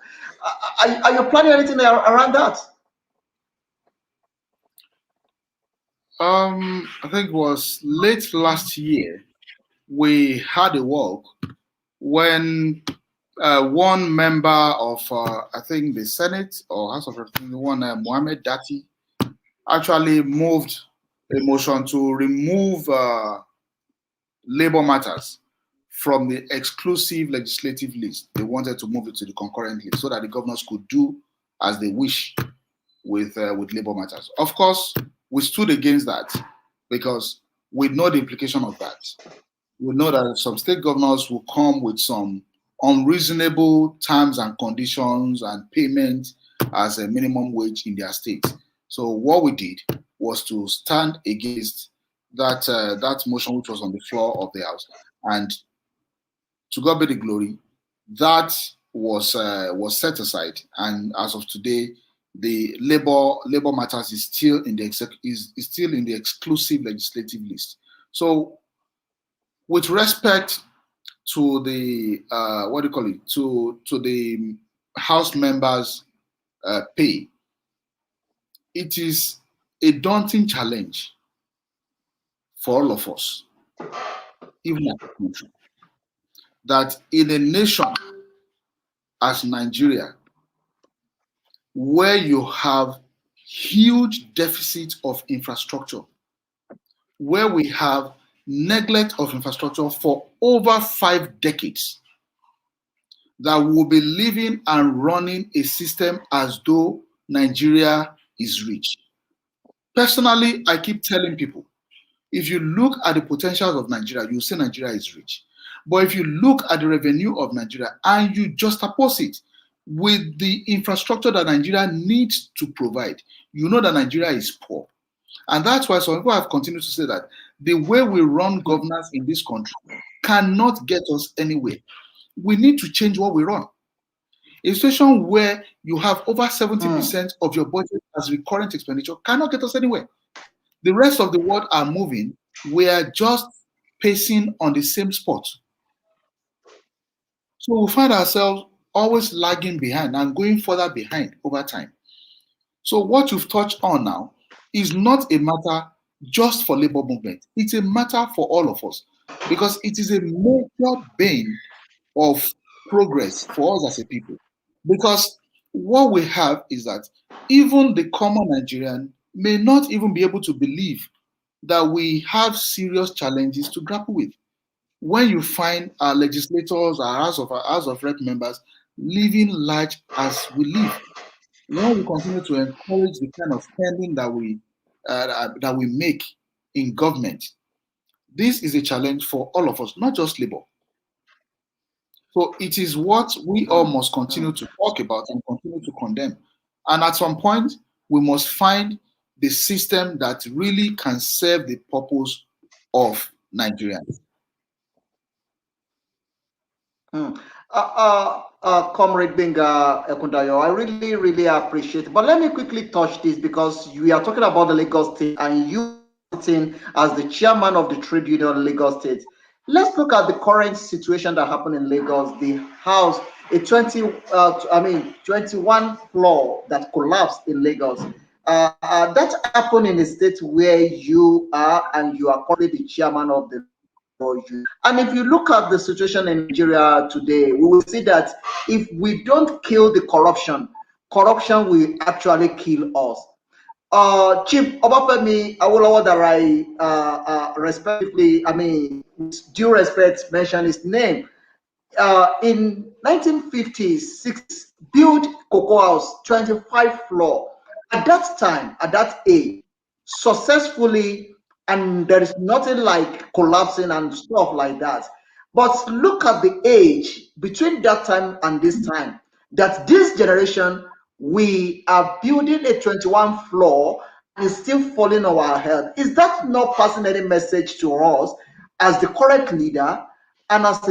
Are you planning anything around that? I think it was late last year we had a walk when one member of I think the Senate or House of Representatives, Mohammed Dati, actually moved a motion to remove labor matters from the exclusive legislative list. They wanted to move it to the concurrent list so that the governors could do as they wish with labor matters. Of course, we stood against that because we know the implication of that. We know that some state governors will come with some unreasonable terms and conditions and payment as a minimum wage in their state. So what we did was to stand against that motion which was on the floor of the House, and to God be the glory, that was set aside, and as of today, the labor matters is still in the exclusive legislative list. So, with respect to the to the House members' pay, it is a daunting challenge for all of us, even as a country, that in a nation as Nigeria, where you have huge deficit of infrastructure, where we have neglect of infrastructure for over 5 decades, that we'll be living and running a system as though Nigeria is rich. Personally, I keep telling people, if you look at the potentials of Nigeria, you say Nigeria is rich. But if you look at the revenue of Nigeria and you juxtapose it with the infrastructure that Nigeria needs to provide, you know that Nigeria is poor. And that's why some people have continued to say that the way we run governance in this country cannot get us anywhere. We need to change what we run. A situation where you have over 70% of your budget as recurrent expenditure cannot get us anywhere. The rest of the world are moving. We are just pacing on the same spot. So we find ourselves always lagging behind and going further behind over time. So what you've touched on now is not a matter just for labor movement. It's a matter for all of us because it is a major bane of progress for us as a people. Because what we have is that even the common Nigerian may not even be able to believe that we have serious challenges to grapple with. When you find our legislators, our House of Rep members living large as we live, when we continue to encourage the kind of spending that we make in government, this is a challenge for all of us, not just labor. So it is what we all must continue to talk about and continue to condemn. And at some point, we must find the system that really can serve the purpose of Nigerians. Comrade Gbenga Ekundayo, I really, really appreciate it. But let me quickly touch this because we are talking about the Lagos State and you sitting as the chairman of the trade union Lagos State. Let's look at the current situation that happened in Lagos. The house, a 21 floor that collapsed in Lagos. That happened in a state where you are, and you are currently the chairman of the. And if you look at the situation in Nigeria today, we will see that if we don't kill the corruption, corruption will actually kill us. Chief Obafemi Awolowo, that I respectively, with due respect, mention his name. In 1956, built Cocoa House, 25 floor. At that time, at that age, successfully, and there is nothing like collapsing and stuff like that. But look at the age between that time and this time, that this generation, we are building a 21 floor and it's still falling on our head. Is that not passing any message to us as the current leader and as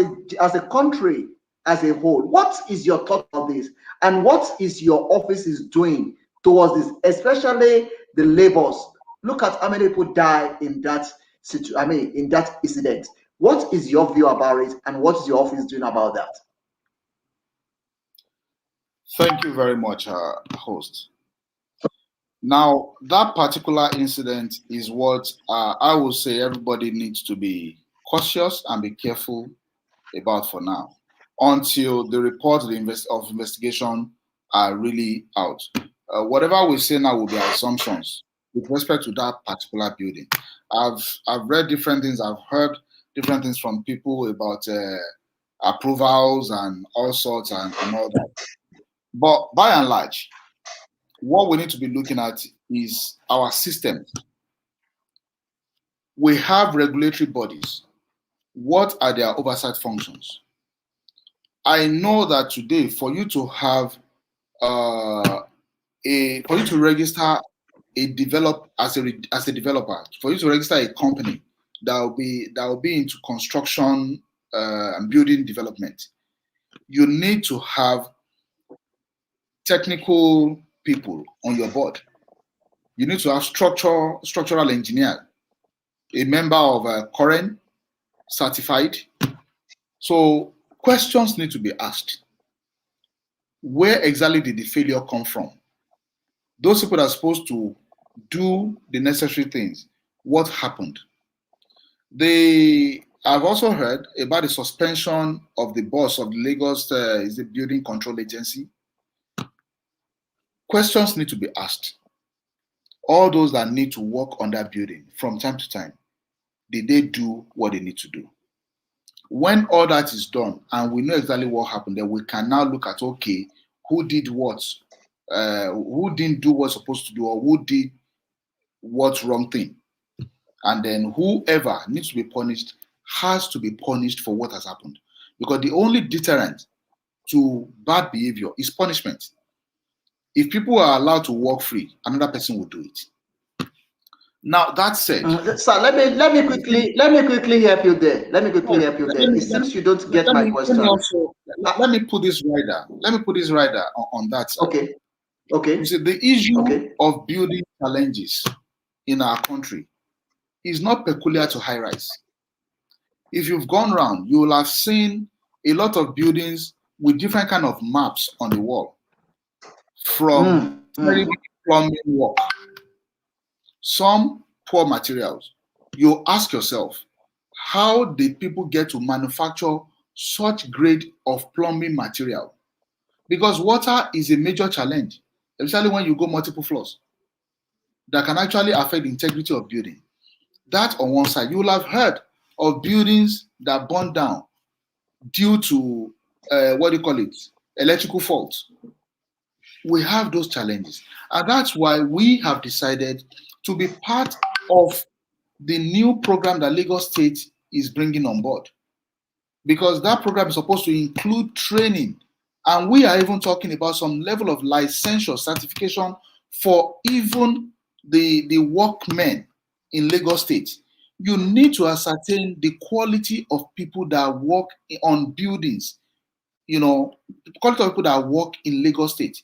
a country as a whole? What is your thought on this, and what is your office is doing towards this, especially the labors? Look at how many people die in that in that incident. What is your view about it, and what is your office doing about that? Thank you very much, host. Now, that particular incident is what I will say everybody needs to be cautious and be careful about for now, until the reports of investigation are really out. Whatever we say now will be assumptions with respect to that particular building. I've read different things. I've heard different things from people about approvals and all sorts and all that. But by and large, what we need to be looking at is our system. We have regulatory bodies. What are their oversight functions? I know that today, for you to have for you to register as a developer, for you to register a company that will be into construction and building development, you need to have technical people on your board. You need to have structural engineer, a member of Coren, certified. So questions need to be asked. Where exactly did the failure come from? Those people that are supposed to do the necessary things, what happened? I've also heard about the suspension of the boss of the Lagos is the Building Control Agency. Questions need to be asked. All those that need to work on that building from time to time, did they do what they need to do? When all that is done and we know exactly what happened, then we can now look at, okay, who did what? Who didn't do what's supposed to do, or who did what's wrong thing? And then whoever needs to be punished has to be punished for what has happened. Because the only deterrent to bad behavior is punishment. If people are allowed to walk free, another person will do it. Now that said, sir, let me quickly help you there. Let me quickly help you there. It seems you don't get my question. Let me put this right there. Let me put this right there on that side. Okay. Okay. You see, the issue of building challenges in our country is not peculiar to high rise. If you've gone around, you will have seen a lot of buildings with different kind of maps on the wall, from very big plumbing work, some poor materials. You ask yourself, how did people get to manufacture such grade of plumbing material? Because water is a major challenge, especially when you go multiple floors, that can actually affect the integrity of building. That on one side. You will have heard of buildings that burned down due to electrical faults. we have those challenges. And that's why we have decided to be part of the new program that Lagos State is bringing on board. Because that program is supposed to include training. And we are even talking about some level of licensure certification for even the workmen in Lagos State. You need to ascertain the quality of people that work on buildings, the quality of people that work in Lagos State.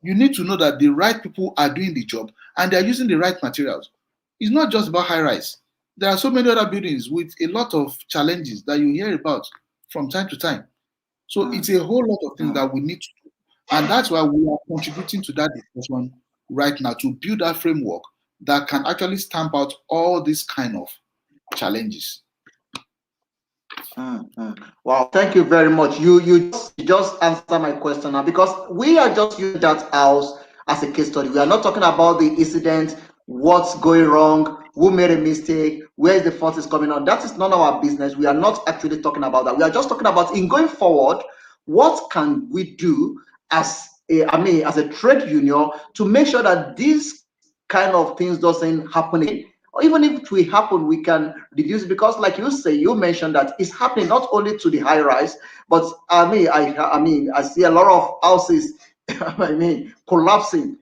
You need to know that the right people are doing the job and they are using the right materials. It's not just about high rise. There are so many other buildings with a lot of challenges that you hear about from time to time. So it's a whole lot of things that we need to do. And that's why we are contributing to that discussion right now to build that framework that can actually stamp out all these kind of challenges. Wow, thank you very much. You just answer my question now, because we are just using that house as a case study. We are not talking about the incident, what's going wrong, who made a mistake, where is the fault is coming on. That is none of our business. We are not actually talking about that. We are just talking about, in going forward, what can we do as a trade union to make sure that these kind of things doesn't happen again. Or even if it will happen, we can reduce it, because, like you mentioned that it's happening not only to the high rise, but I see a lot of houses collapsing.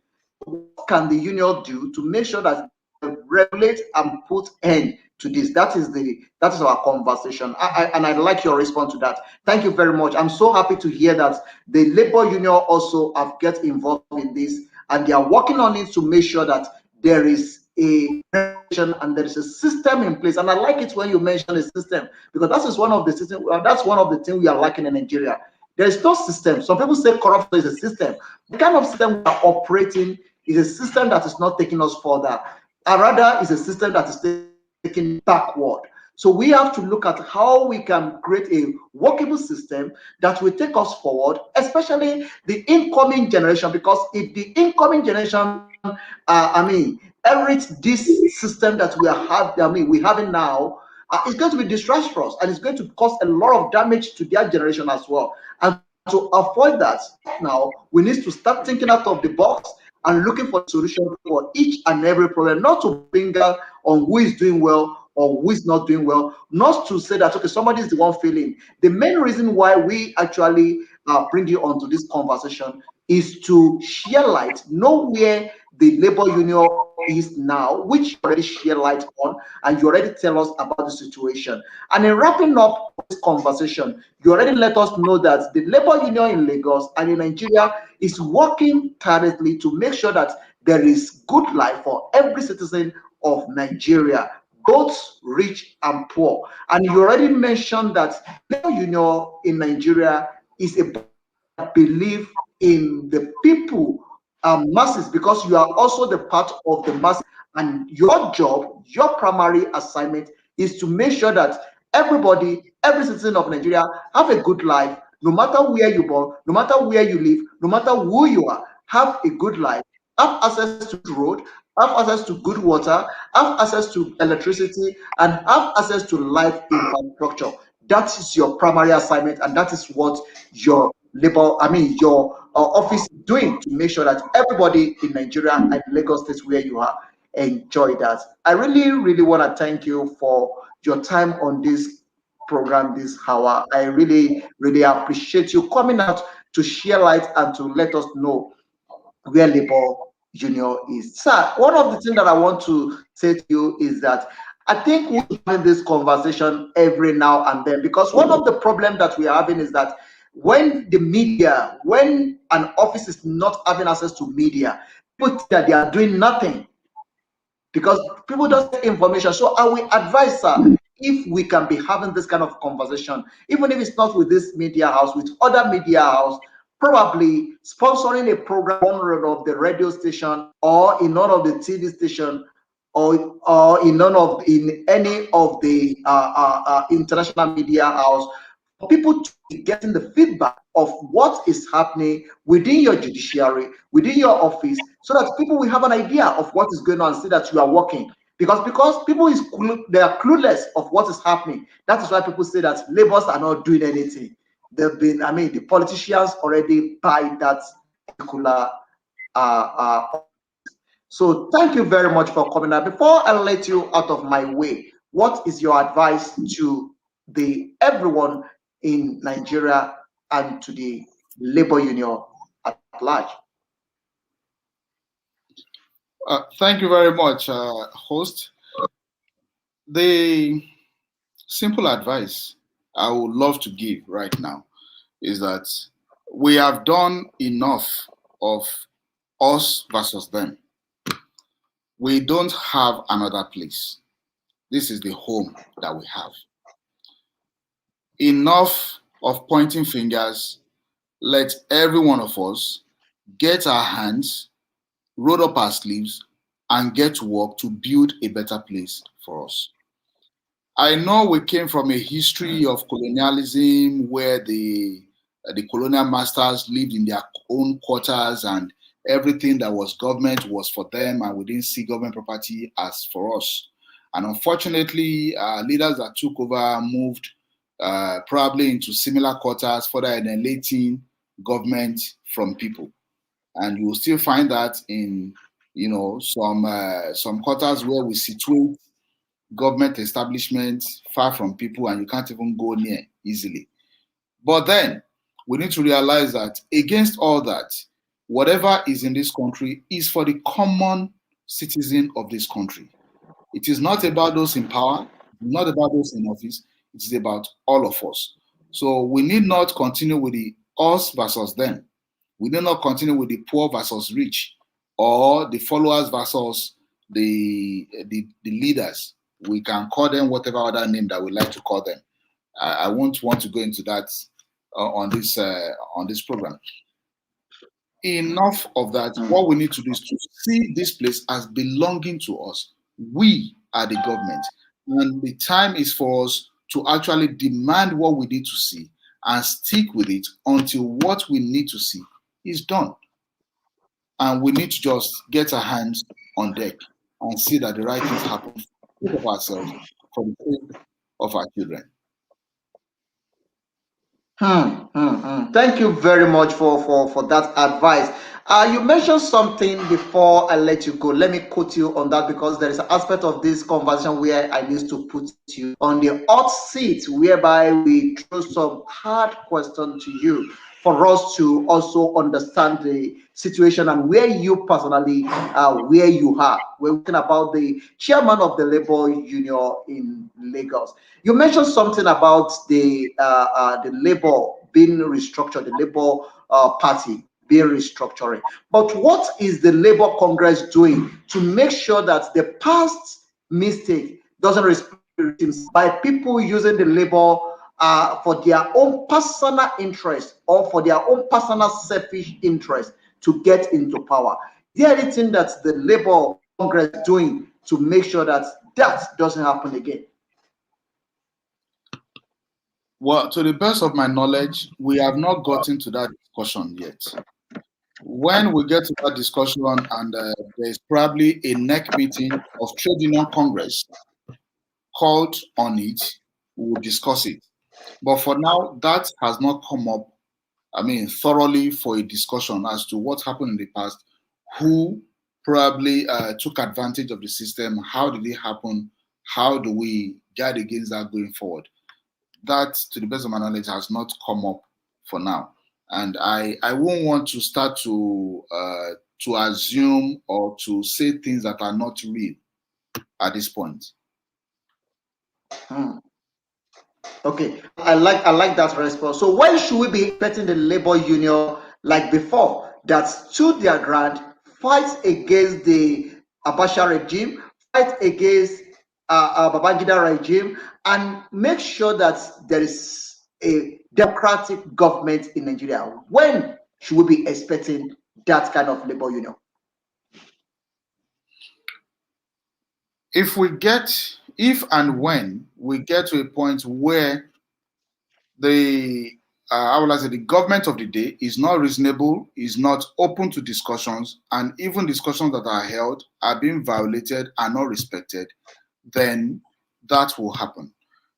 What can the union do to make sure that they regulate and put end to this? That is our conversation. And I'd like your response to that. Thank you very much. I'm so happy to hear that the labor union also have get involved in this, and they are working on it to make sure that there is a regulation and there is a system in place. And I like it when you mention a system, because that is one of the system. That's one of the things we are lacking in Nigeria. There is no system. Some people say corruption is a system. The kind of system we are operating is a system that is not taking us further, and rather is a system that is taking backward. So we have to look at how we can create a workable system that will take us forward, especially the incoming generation. Because if the incoming generation, inherits this system that we're having now, it's going to be disastrous, and it's going to cause a lot of damage to their generation as well. And to avoid that, now we need to start thinking out of the box and looking for solutions for each and every problem, not to finger on who is doing well or who is not doing well, not to say that, okay, somebody is the one failing. The main reason why we actually bring you onto this conversation is to share light, know where the labor union is now, which you already share light on, and you already tell us about the situation. And in wrapping up this conversation, you already let us know that the labor union in Lagos and in Nigeria is working tirelessly to make sure that there is good life for every citizen of Nigeria, both rich and poor. And you already mentioned that labor union in Nigeria is a belief in the people, masses, because you are also the part of the masses, and your job, your primary assignment is to make sure that every citizen of Nigeria have a good life, no matter where you born, no matter where you live, no matter who you are, have a good life, have access to road, have access to good water, have access to electricity, and have access to life infrastructure. That is your primary assignment, and that is what your office is doing to make sure that everybody in Nigeria and Lagos State where you are enjoy that. I really, really want to thank you for your time on this program this hour. I really, really appreciate you coming out to share light and to let us know where labor union is. Sir, one of the things that I want to say to you is that I think we're having this conversation every now and then, because one of the problems that we are having is that when when an office is not having access to media, people think that they are doing nothing because people don't get information. So I will advise, sir, if we can be having this kind of conversation, even if it's not with this media house, with other media house, probably sponsoring a program on of the radio station or in one of the TV station, or in any of the international media house, for people to be getting the feedback of what is happening within your judiciary, within your office, so that people will have an idea of what is going on and see that you are working. Because people they are clueless of what is happening. That is why people say that laborers are not doing anything. The politicians already buy that particular So thank you very much for coming. Now, before I let you out of my way, what is your advice to the everyone in Nigeria and to the labor union at large? Thank you very much, host. The simple advice I would love to give right now is that we have done enough of us versus them. We don't have another place. This is the home that we have. Enough of pointing fingers. Let every one of us get our hands, roll up our sleeves, and get to work to build a better place for us. I know we came from a history of colonialism where the colonial masters lived in their own quarters and everything that was government was for them, and we didn't see government property as for us. And unfortunately, leaders that took over moved probably into similar quarters, further alienating government from people. And you will still find that in some quarters where we situate government establishments far from people and you can't even go near easily. But then we need to realize that against all that, whatever is in this country is for the common citizen of this country. It is not about those in power, not about those in office, it is about all of us. So we need not continue with the us versus them. We need not continue with the poor versus rich or the followers versus the leaders. We can call them whatever other name that we like to call them. I won't want to go into that on this program. Enough of that. What we need to do is to see this place as belonging to us. We are the government, and the time is for us to actually demand what we need to see and stick with it until what we need to see is done. And we need to just get our hands on deck and see that the right things happen for ourselves, for the sake of our children. Thank you very much for that advice. You mentioned something before I let you go. Let me quote you on that because there is an aspect of this conversation where I need to put you on the hot seat, whereby we throw some hard questions to you for us to also understand the situation and where you personally, where you are. We're talking about the chairman of the labor union in Lagos. You mentioned something about the labor being restructured, the labor party being restructuring. But what is the Labor Congress doing to make sure that the past mistake doesn't repeat by people using the labor for their own personal interest or for their own personal selfish interest to get into power? Is there anything that the Labor Congress is doing to make sure that that doesn't happen again? Well, to the best of my knowledge, we have not gotten to that discussion yet. When we get to that discussion and there's probably a neck meeting of Trade Union Congress called on it, we will discuss it. But for now, that has not come up, thoroughly for a discussion as to what happened in the past, who probably took advantage of the system, how did it happen, how do we guard against that going forward. That, to the best of my knowledge, has not come up for now. And I won't want to start to assume or to say things that are not real at this point. Okay, I like that response. So when should we be expecting the labor union like before that stood their ground, fight against the Abacha regime, fight against Babangida regime, and make sure that there is a democratic government in Nigeria? When should we be expecting that kind of labor union? If and when we get to a point where the government of the day is not reasonable, is not open to discussions, and even discussions that are held are being violated and not respected, then that will happen.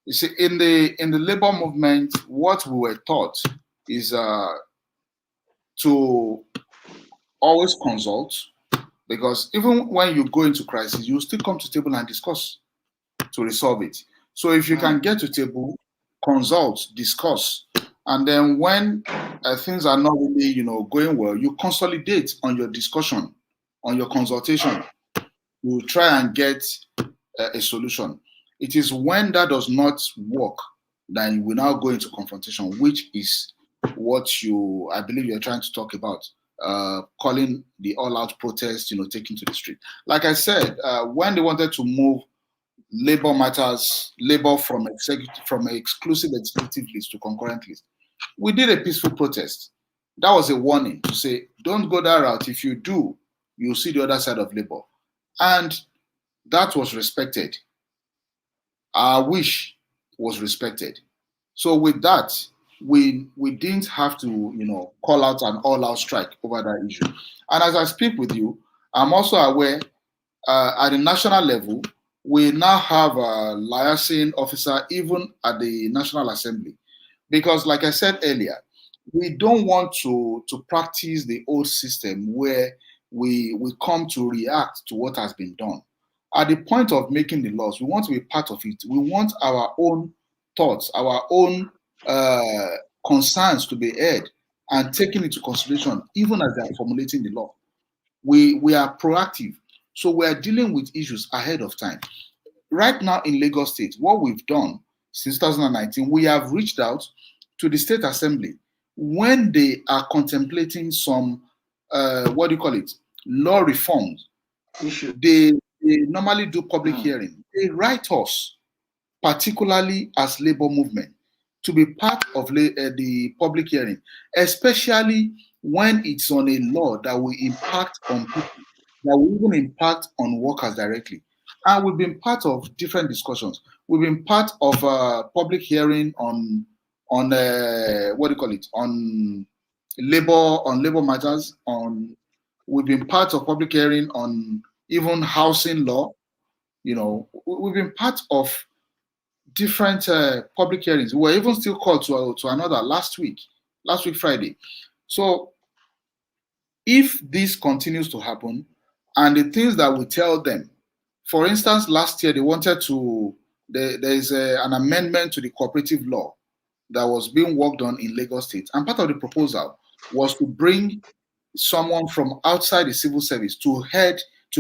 You see, in the labor movement, what we were taught is to always consult, because even when you go into crisis, you still come to table and discuss to resolve it. So if you can get to table, consult, discuss, and then when things are not really, going well, you consolidate on your discussion, on your consultation. You try and get a solution. It is when that does not work that you will now go into confrontation, which is what I believe you're trying to talk about, calling the all-out protest, taking to the street. Like I said, when they wanted to move labor from exclusive executive list to concurrent list, we did a peaceful protest. That was a warning to say, don't go that route. If you do, you'll see the other side of labor. And that was respected. Our wish was respected. So with that, we didn't have to, call out an all-out strike over that issue. And as I speak with you, I'm also aware at the national level, we now have a liaison officer even at the National Assembly. Because like I said earlier, we don't want to practice the old system where we come to react to what has been done. At the point of making the laws, we want to be part of it. We want our own thoughts, our own concerns to be heard and taken into consideration, even as they are formulating the law. We are proactive. So we are dealing with issues ahead of time. Right now in Lagos State, what we've done since 2019, we have reached out to the State Assembly when they are contemplating some, law reforms. They normally do public hearing. They write us, particularly as labor movement, to be part of the public hearing, especially when it's on a law that will impact on people, that will even impact on workers directly. And we've been part of different discussions. We've been part of a public hearing on labor matters. We've been part of public hearing on even housing law. We've been part of different public hearings. We were even still called to another last week Friday. So if this continues to happen, and the things that we tell them, for instance, last year they wanted there is an amendment to the cooperative law that was being worked on in Lagos State, and part of the proposal was to bring someone from outside the civil service to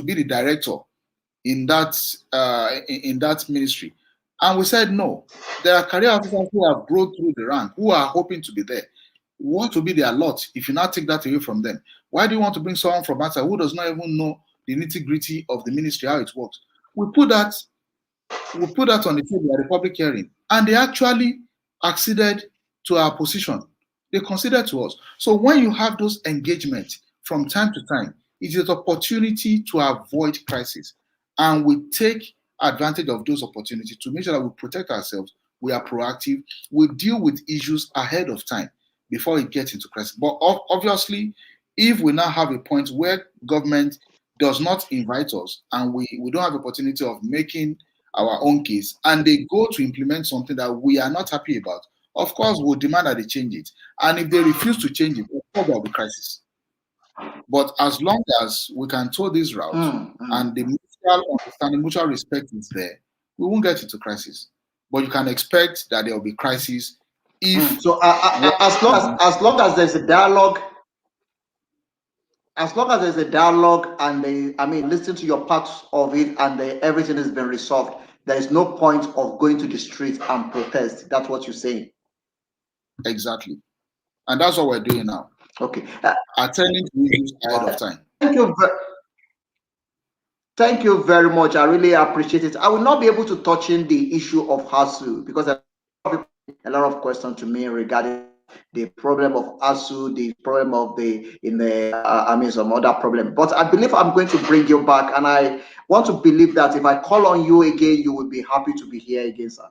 be the director in that ministry. And we said no. There are career officers who have broke through the rank, who are hoping to be there. What will be their lot if you now take that away from them? Why do you want to bring someone from outside who does not even know the nitty-gritty of the ministry, how it works? We put that on the table at the public hearing, and they actually acceded to our position. They considered to us. So when you have those engagements from time to time, it is an opportunity to avoid crisis. And we take advantage of those opportunities to make sure that we protect ourselves. We are proactive. We deal with issues ahead of time before it gets into crisis. But obviously, if we now have a point where government does not invite us and we don't have the opportunity of making our own case, and they go to implement something that we are not happy about, of course, we'll demand that they change it. And if they refuse to change it, there will be crisis. But as long as we can tow this route and the mutual understanding, mutual respect is there, we won't get into crisis. But you can expect that there will be crisis if. So as long as there's a dialogue, and listen to your part of it, and everything has been resolved, there is no point of going to the street and protest. That's what you're saying. Exactly. And that's what we're doing now. Okay. Attending to issues ahead of time. Thank you very much. I really appreciate it. I will not be able to touch in the issue of ASUU because a lot of questions to me regarding the problem of ASUU, the problem of some other problem. But I believe I'm going to bring you back, and I want to believe that if I call on you again, you will be happy to be here again, sir.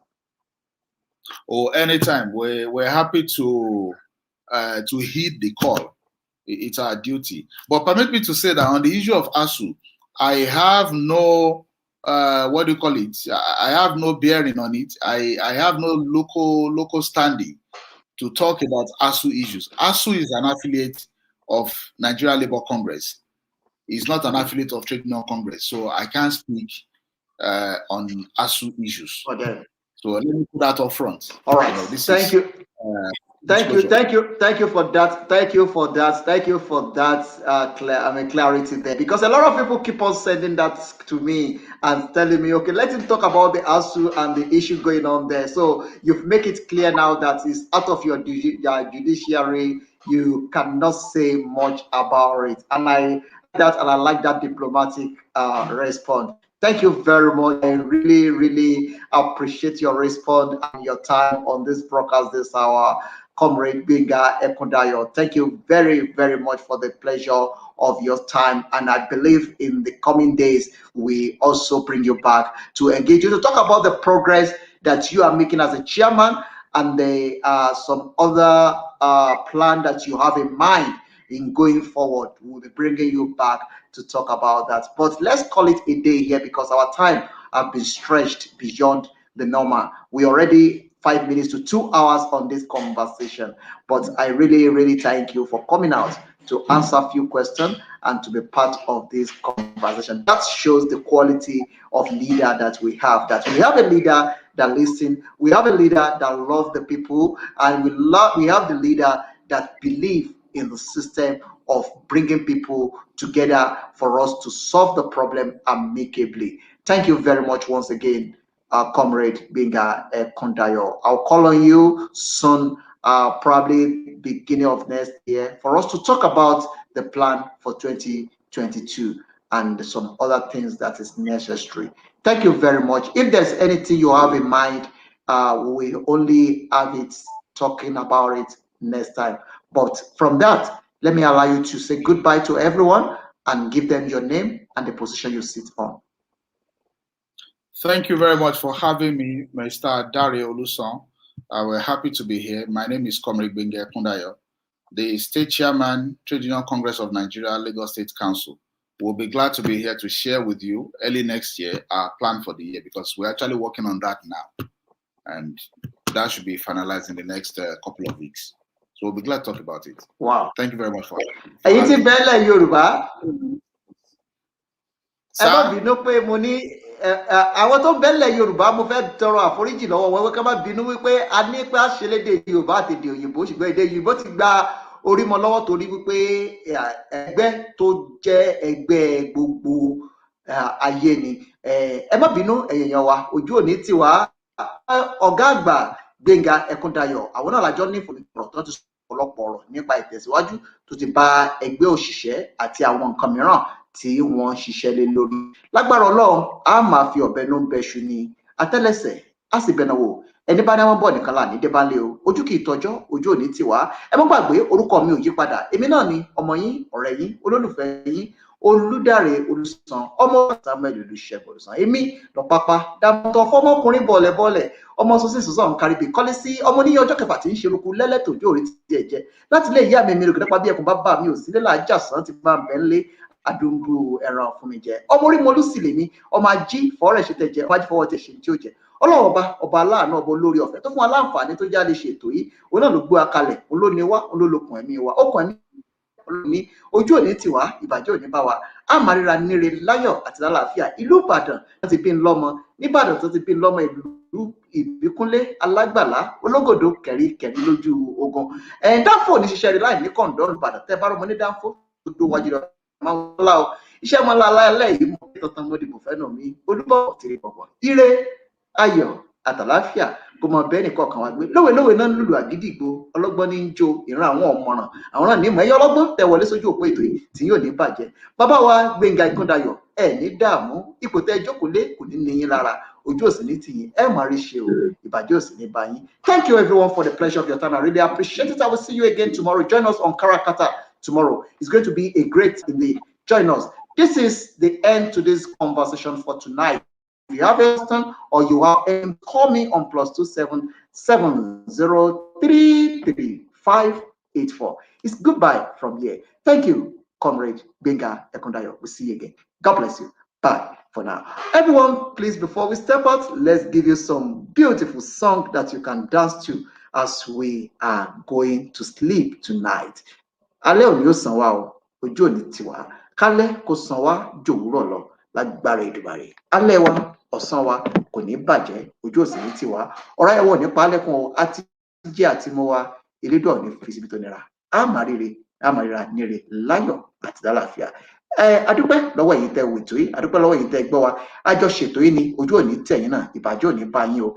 Oh, anytime. We're happy to heed the call. It's our duty. But permit me to say that on the issue of ASUU, I have no I have no bearing on it. I have no local standing to talk about ASUU issues. ASUU is an affiliate of Nigeria Labour Congress. He's not an affiliate of Trade Union Congress, so I can't speak on ASU issues. Okay. So let me put that up front. All right. Thank you. Thank you for that. Clarity there, because a lot of people keep on sending that to me and telling me, okay, let him talk about the ASU and the issue going on there. So you've made it clear now that it's out of your judiciary. You cannot say much about it, and I like that diplomatic response. Thank you very much. I really, really appreciate your response and your time on this broadcast this hour, Comrade Gbenga Ekundayo. Thank you very, very much for the pleasure of your time. And I believe in the coming days, we also bring you back to engage you to talk about the progress that you are making as a chairman and the some other plan that you have in mind in going forward. We'll be bringing you back to talk about that. But let's call it a day here, because our time has been stretched beyond the normal. We already 5 minutes to 2 hours on this conversation. But I really, really thank you for coming out to answer a few questions and to be part of this conversation. That shows the quality of leader that we have. That we have a leader that listens. We have a leader that loves the people, and we have the leader that believes in the system of bringing people together for us to solve the problem amicably. Thank you very much once again, Comrade Gbenga Ekundayo. I'll call on you soon, probably beginning of next year, for us to talk about the plan for 2022 and some other things that is necessary. Thank you very much. If there's anything you have in mind, we only have it talking about it next time. But from that, let me allow you to say goodbye to everyone and give them your name and the position you sit on. Thank you very much for having me, Mr. Dario Oluson. We're happy to be here. My name is Comrade Gbenga Ekundayo, the State Chairman, Trade Union Congress of Nigeria, Lagos State Council. We'll be glad to be here to share with you early next year our plan for the year, because we're actually working on that now. And that should be finalized in the next couple of weeks. So we'll be glad to talk about it. Wow. Thank you very much for having me. Yorùbá. Ẹ má bínú pé mo ní àwọn tó bẹ́lẹ̀ Yorùbá mo fẹ́ tọrọ àforíjì lọ́wọ́ wọn ká má bínú wípé a ní pé a ṣe lédè Yorùbá àti èdè òyìnbó, ṣùgbọ́n èdè òyìnbó ti gba orí mọ́ lọ́wọ́ torí wípé ẹgbẹ́ tó jẹ́ ẹgbẹ́ gbogbo ayé ni. Ẹ má bínú èèyàn wa, ojú òní tì wá. Ọ̀gá àgbà Gbenga Ekundayo, àwọn náà lájọ ní ìfòlùpọ̀rọ̀ tó ti sọ ọ̀pọ̀lọpọ̀ ọ̀rọ̀ nípa ìtẹ̀síwájú tó ti bá ẹgbẹ́ òṣìṣẹ́ àti àwọn nǹkan mìíràn tí wọ́n ṣiṣẹ́ lé lórí. Lágbára Ọlọ́run, a máa fi ọ̀bẹ ló ń bẹṣu ni, àtẹ́lẹsẹ̀ a sì bẹ̀nà wò. Ẹni bá ní wọn bọ̀ nìkan là ní débánlé o, ojú kì í tọjọ́, ojú òní tì wá. Ẹ má gbàgbé, orúkọ mi ò yí padà. Èmi náà ni ọmọ yín, ọ̀rẹ́ yín, olólùfẹ́ yín, Olúdáre Olùsàn, ọmọ Samuel Olùṣègùn Olùsàn. Èmi lọ pápá dàmọ́tọ̀ fọ́mọkùnrin bọ̀lẹ̀bọ̀lẹ̀, ọmọ sọ́sí sọ́sọ́ káríbi kọ́lé sí ọmọ ní ọjọ́ kẹfà tí ń ṣe eruku lẹ́lẹ́ tòjú òrí ti ẹ̀jẹ̀ láti lè yá mi rògbòdà pa bí ẹkùn bá mi ò sílé láàjà sàn ti máa bẹ̀ ń lé àdúgbò ẹran fún mi jẹ. Ọmọ orí mọlú sì lèmi, ọmọ ají fọ́ọ̀rẹ́ ṣe tẹ̀ jẹ, ọmọ ají fọwọ́ tẹ̀ ṣe tí ó jẹ. Ọlọ́run ọba aláàánú, ọba olórí ọ̀fẹ́ tó fún wa láǹfààní tó jáde ṣètò yìí, òun náà ló gbé wa kalẹ̀, òun ló ní wá, òun ló lokùn ẹ̀mí wa, okùn ẹ̀mí ní ojú òní tì wá, ìbàjẹ́ òní bá wa. A máa ríra níre láyọ̀ àti lálàáfíà. Ìlú Ìbàdàn tó ti bí ń lọ́mọ, níbàdàn tó ti bí ń lọ́mọ, ìlú Ìbíkúnlé alágbàlá ológòdó kẹ̀ríkẹ̀rí lójú ogun. Dáńfò ní ṣiṣẹ́ rí láì ní kọ̀ǹdọ́rù Ìbàdàn. Tẹ́ bá rọ́mọ ní dáńfò tó dó wájú lọ máa ń lá o. Iṣẹ́ máa ń la aláìlẹ́ yìí mọ̀ pé tọ́tàn mọ́ dìbò fẹ́ nà mí. Olúbọ̀ tìrì bọ̀bọ̀. Ire, ayọ̀, àtàláfíà kò mọ bẹ́ẹ̀ nìkan kan wá gbé. Lówelówe náà ń lùlù àgídìgbò, ọlọ́gbọ́n ní ń jó, ìran àwọn ọ̀mọ̀ràn. Àwọn náà ní ìmọ̀ ẹ̀yọ́ ọlọ́gbọ́n tẹ wọlé sójú òpó ètò yìí tí yóò ní bàjẹ́. Bàbá wa Gbenga Ekundayo, ẹ ní dààmú, ipò tẹ jókòó lé kò ní níyín lára, ojú òsì ní tìyín, ẹ máa rí ṣe o, ìbàjẹ́ òsì ní bá yín. Thank you everyone for the pleasure of your time. I really appreciate it. I will see you again tomorrow. Join us on Karakata tomorrow. It's going to be a great day. Join us. This is the end to this conversation for tonight. If you have a question or you have call me on +277 70333584. It's goodbye from here. Thank you, Comrade Gbenga Ekundayo. We'll see you again. God bless you. Bye for now. Everyone, please, before we step out, let's give you some beautiful song that you can dance to as we are going to sleep tonight. alẹ́ òní ó san wá o, ojú òní tiwa, kálẹ́ kó san wá jòwúrọ̀ lọ lágbára Èdùmàrè. Alẹ́ wa ọ̀sán wa kò ní bàjẹ́, ojú òsì ní tiwa, ọ̀rá ẹ̀wọ̀ nípa lẹ́kùn o, àti jẹ́ àti mọ́ wa elédùà ò ní fi síbi tó nira, á máa ríre á máa ríra níre láyọ̀ àti lálàáfíà. Adúpẹ́ lọ́wọ́ èyí tẹ́ wò ètò yìí, adúpẹ́ lọ́wọ́ èyí tẹ́ gbọ́ wa, àjọ ṣètò yìí ni, ojú òní tẹ̀yìn náà, ìbàjẹ́ òní bá yín o,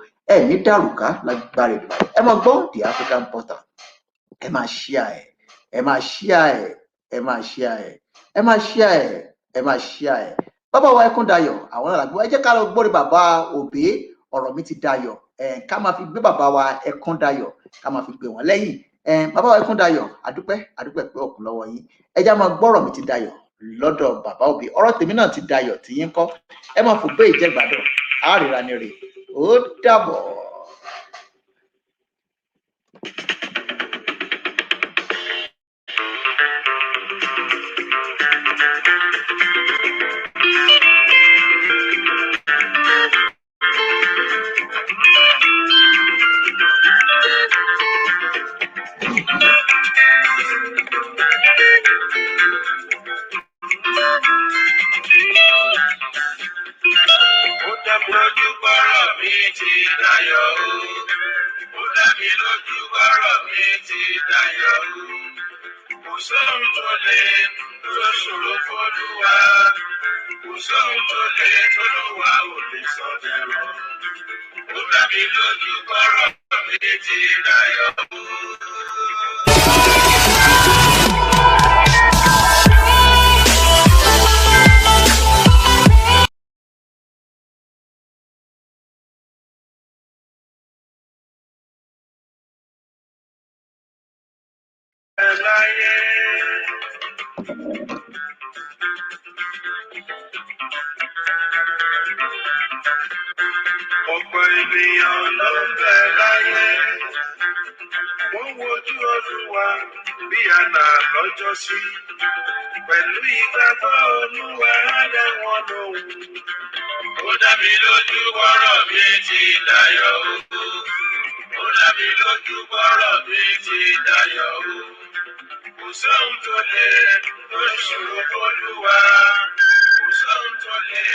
ní dàrúkà lágbára Èdùmàrè. Ẹ máa gbọ́ The African Portal, ẹ máa share ẹ, ẹ máa share ẹ, ẹ máa share ẹ, ẹ máa share ẹ, ẹ máa share ẹ. Bàbá wa Ẹkúndayọ̀ àwọn náà làgbọ́, ẹ jẹ́ ká lọ gbórí bàbá Òbí ọ̀rọ̀ mi ti dayọ̀, ká máa fi gbé bàbá wa Ẹkúndayọ̀ ká máa fi gbé wọn lẹ́yìn. Bàbá wa Ẹkúndayọ̀ adúpẹ́ pé ọ̀kùn lọ́wọ́ yín, ẹ já máa gbọ́rọ̀ mi ti dayọ̀ lọ́dọ̀ bàbá Òbí, ọ̀rọ̀ tèmi náà ti dayọ̀ tí yín kọ́, ẹ máa fò gbé ìjẹ́gbàdọ̀, á ríra ní rè, ó dàbọ̀. Ọ̀pọ̀ ènìyàn ló ń bẹ láyé, wọ́n wojú Olúwa bí àná lọ́jọ́sí, pẹ̀lú ìgbàgbọ́ Olúwa á dá wọn lóhùn. Ó dá mi lójú bọ́rọ̀ mi ti dayọ̀ o, ó dá mi lójú bọ́rọ̀ mi ti dayọ̀ o, kò sóhun tó lè tó ṣòro f'Olúwa.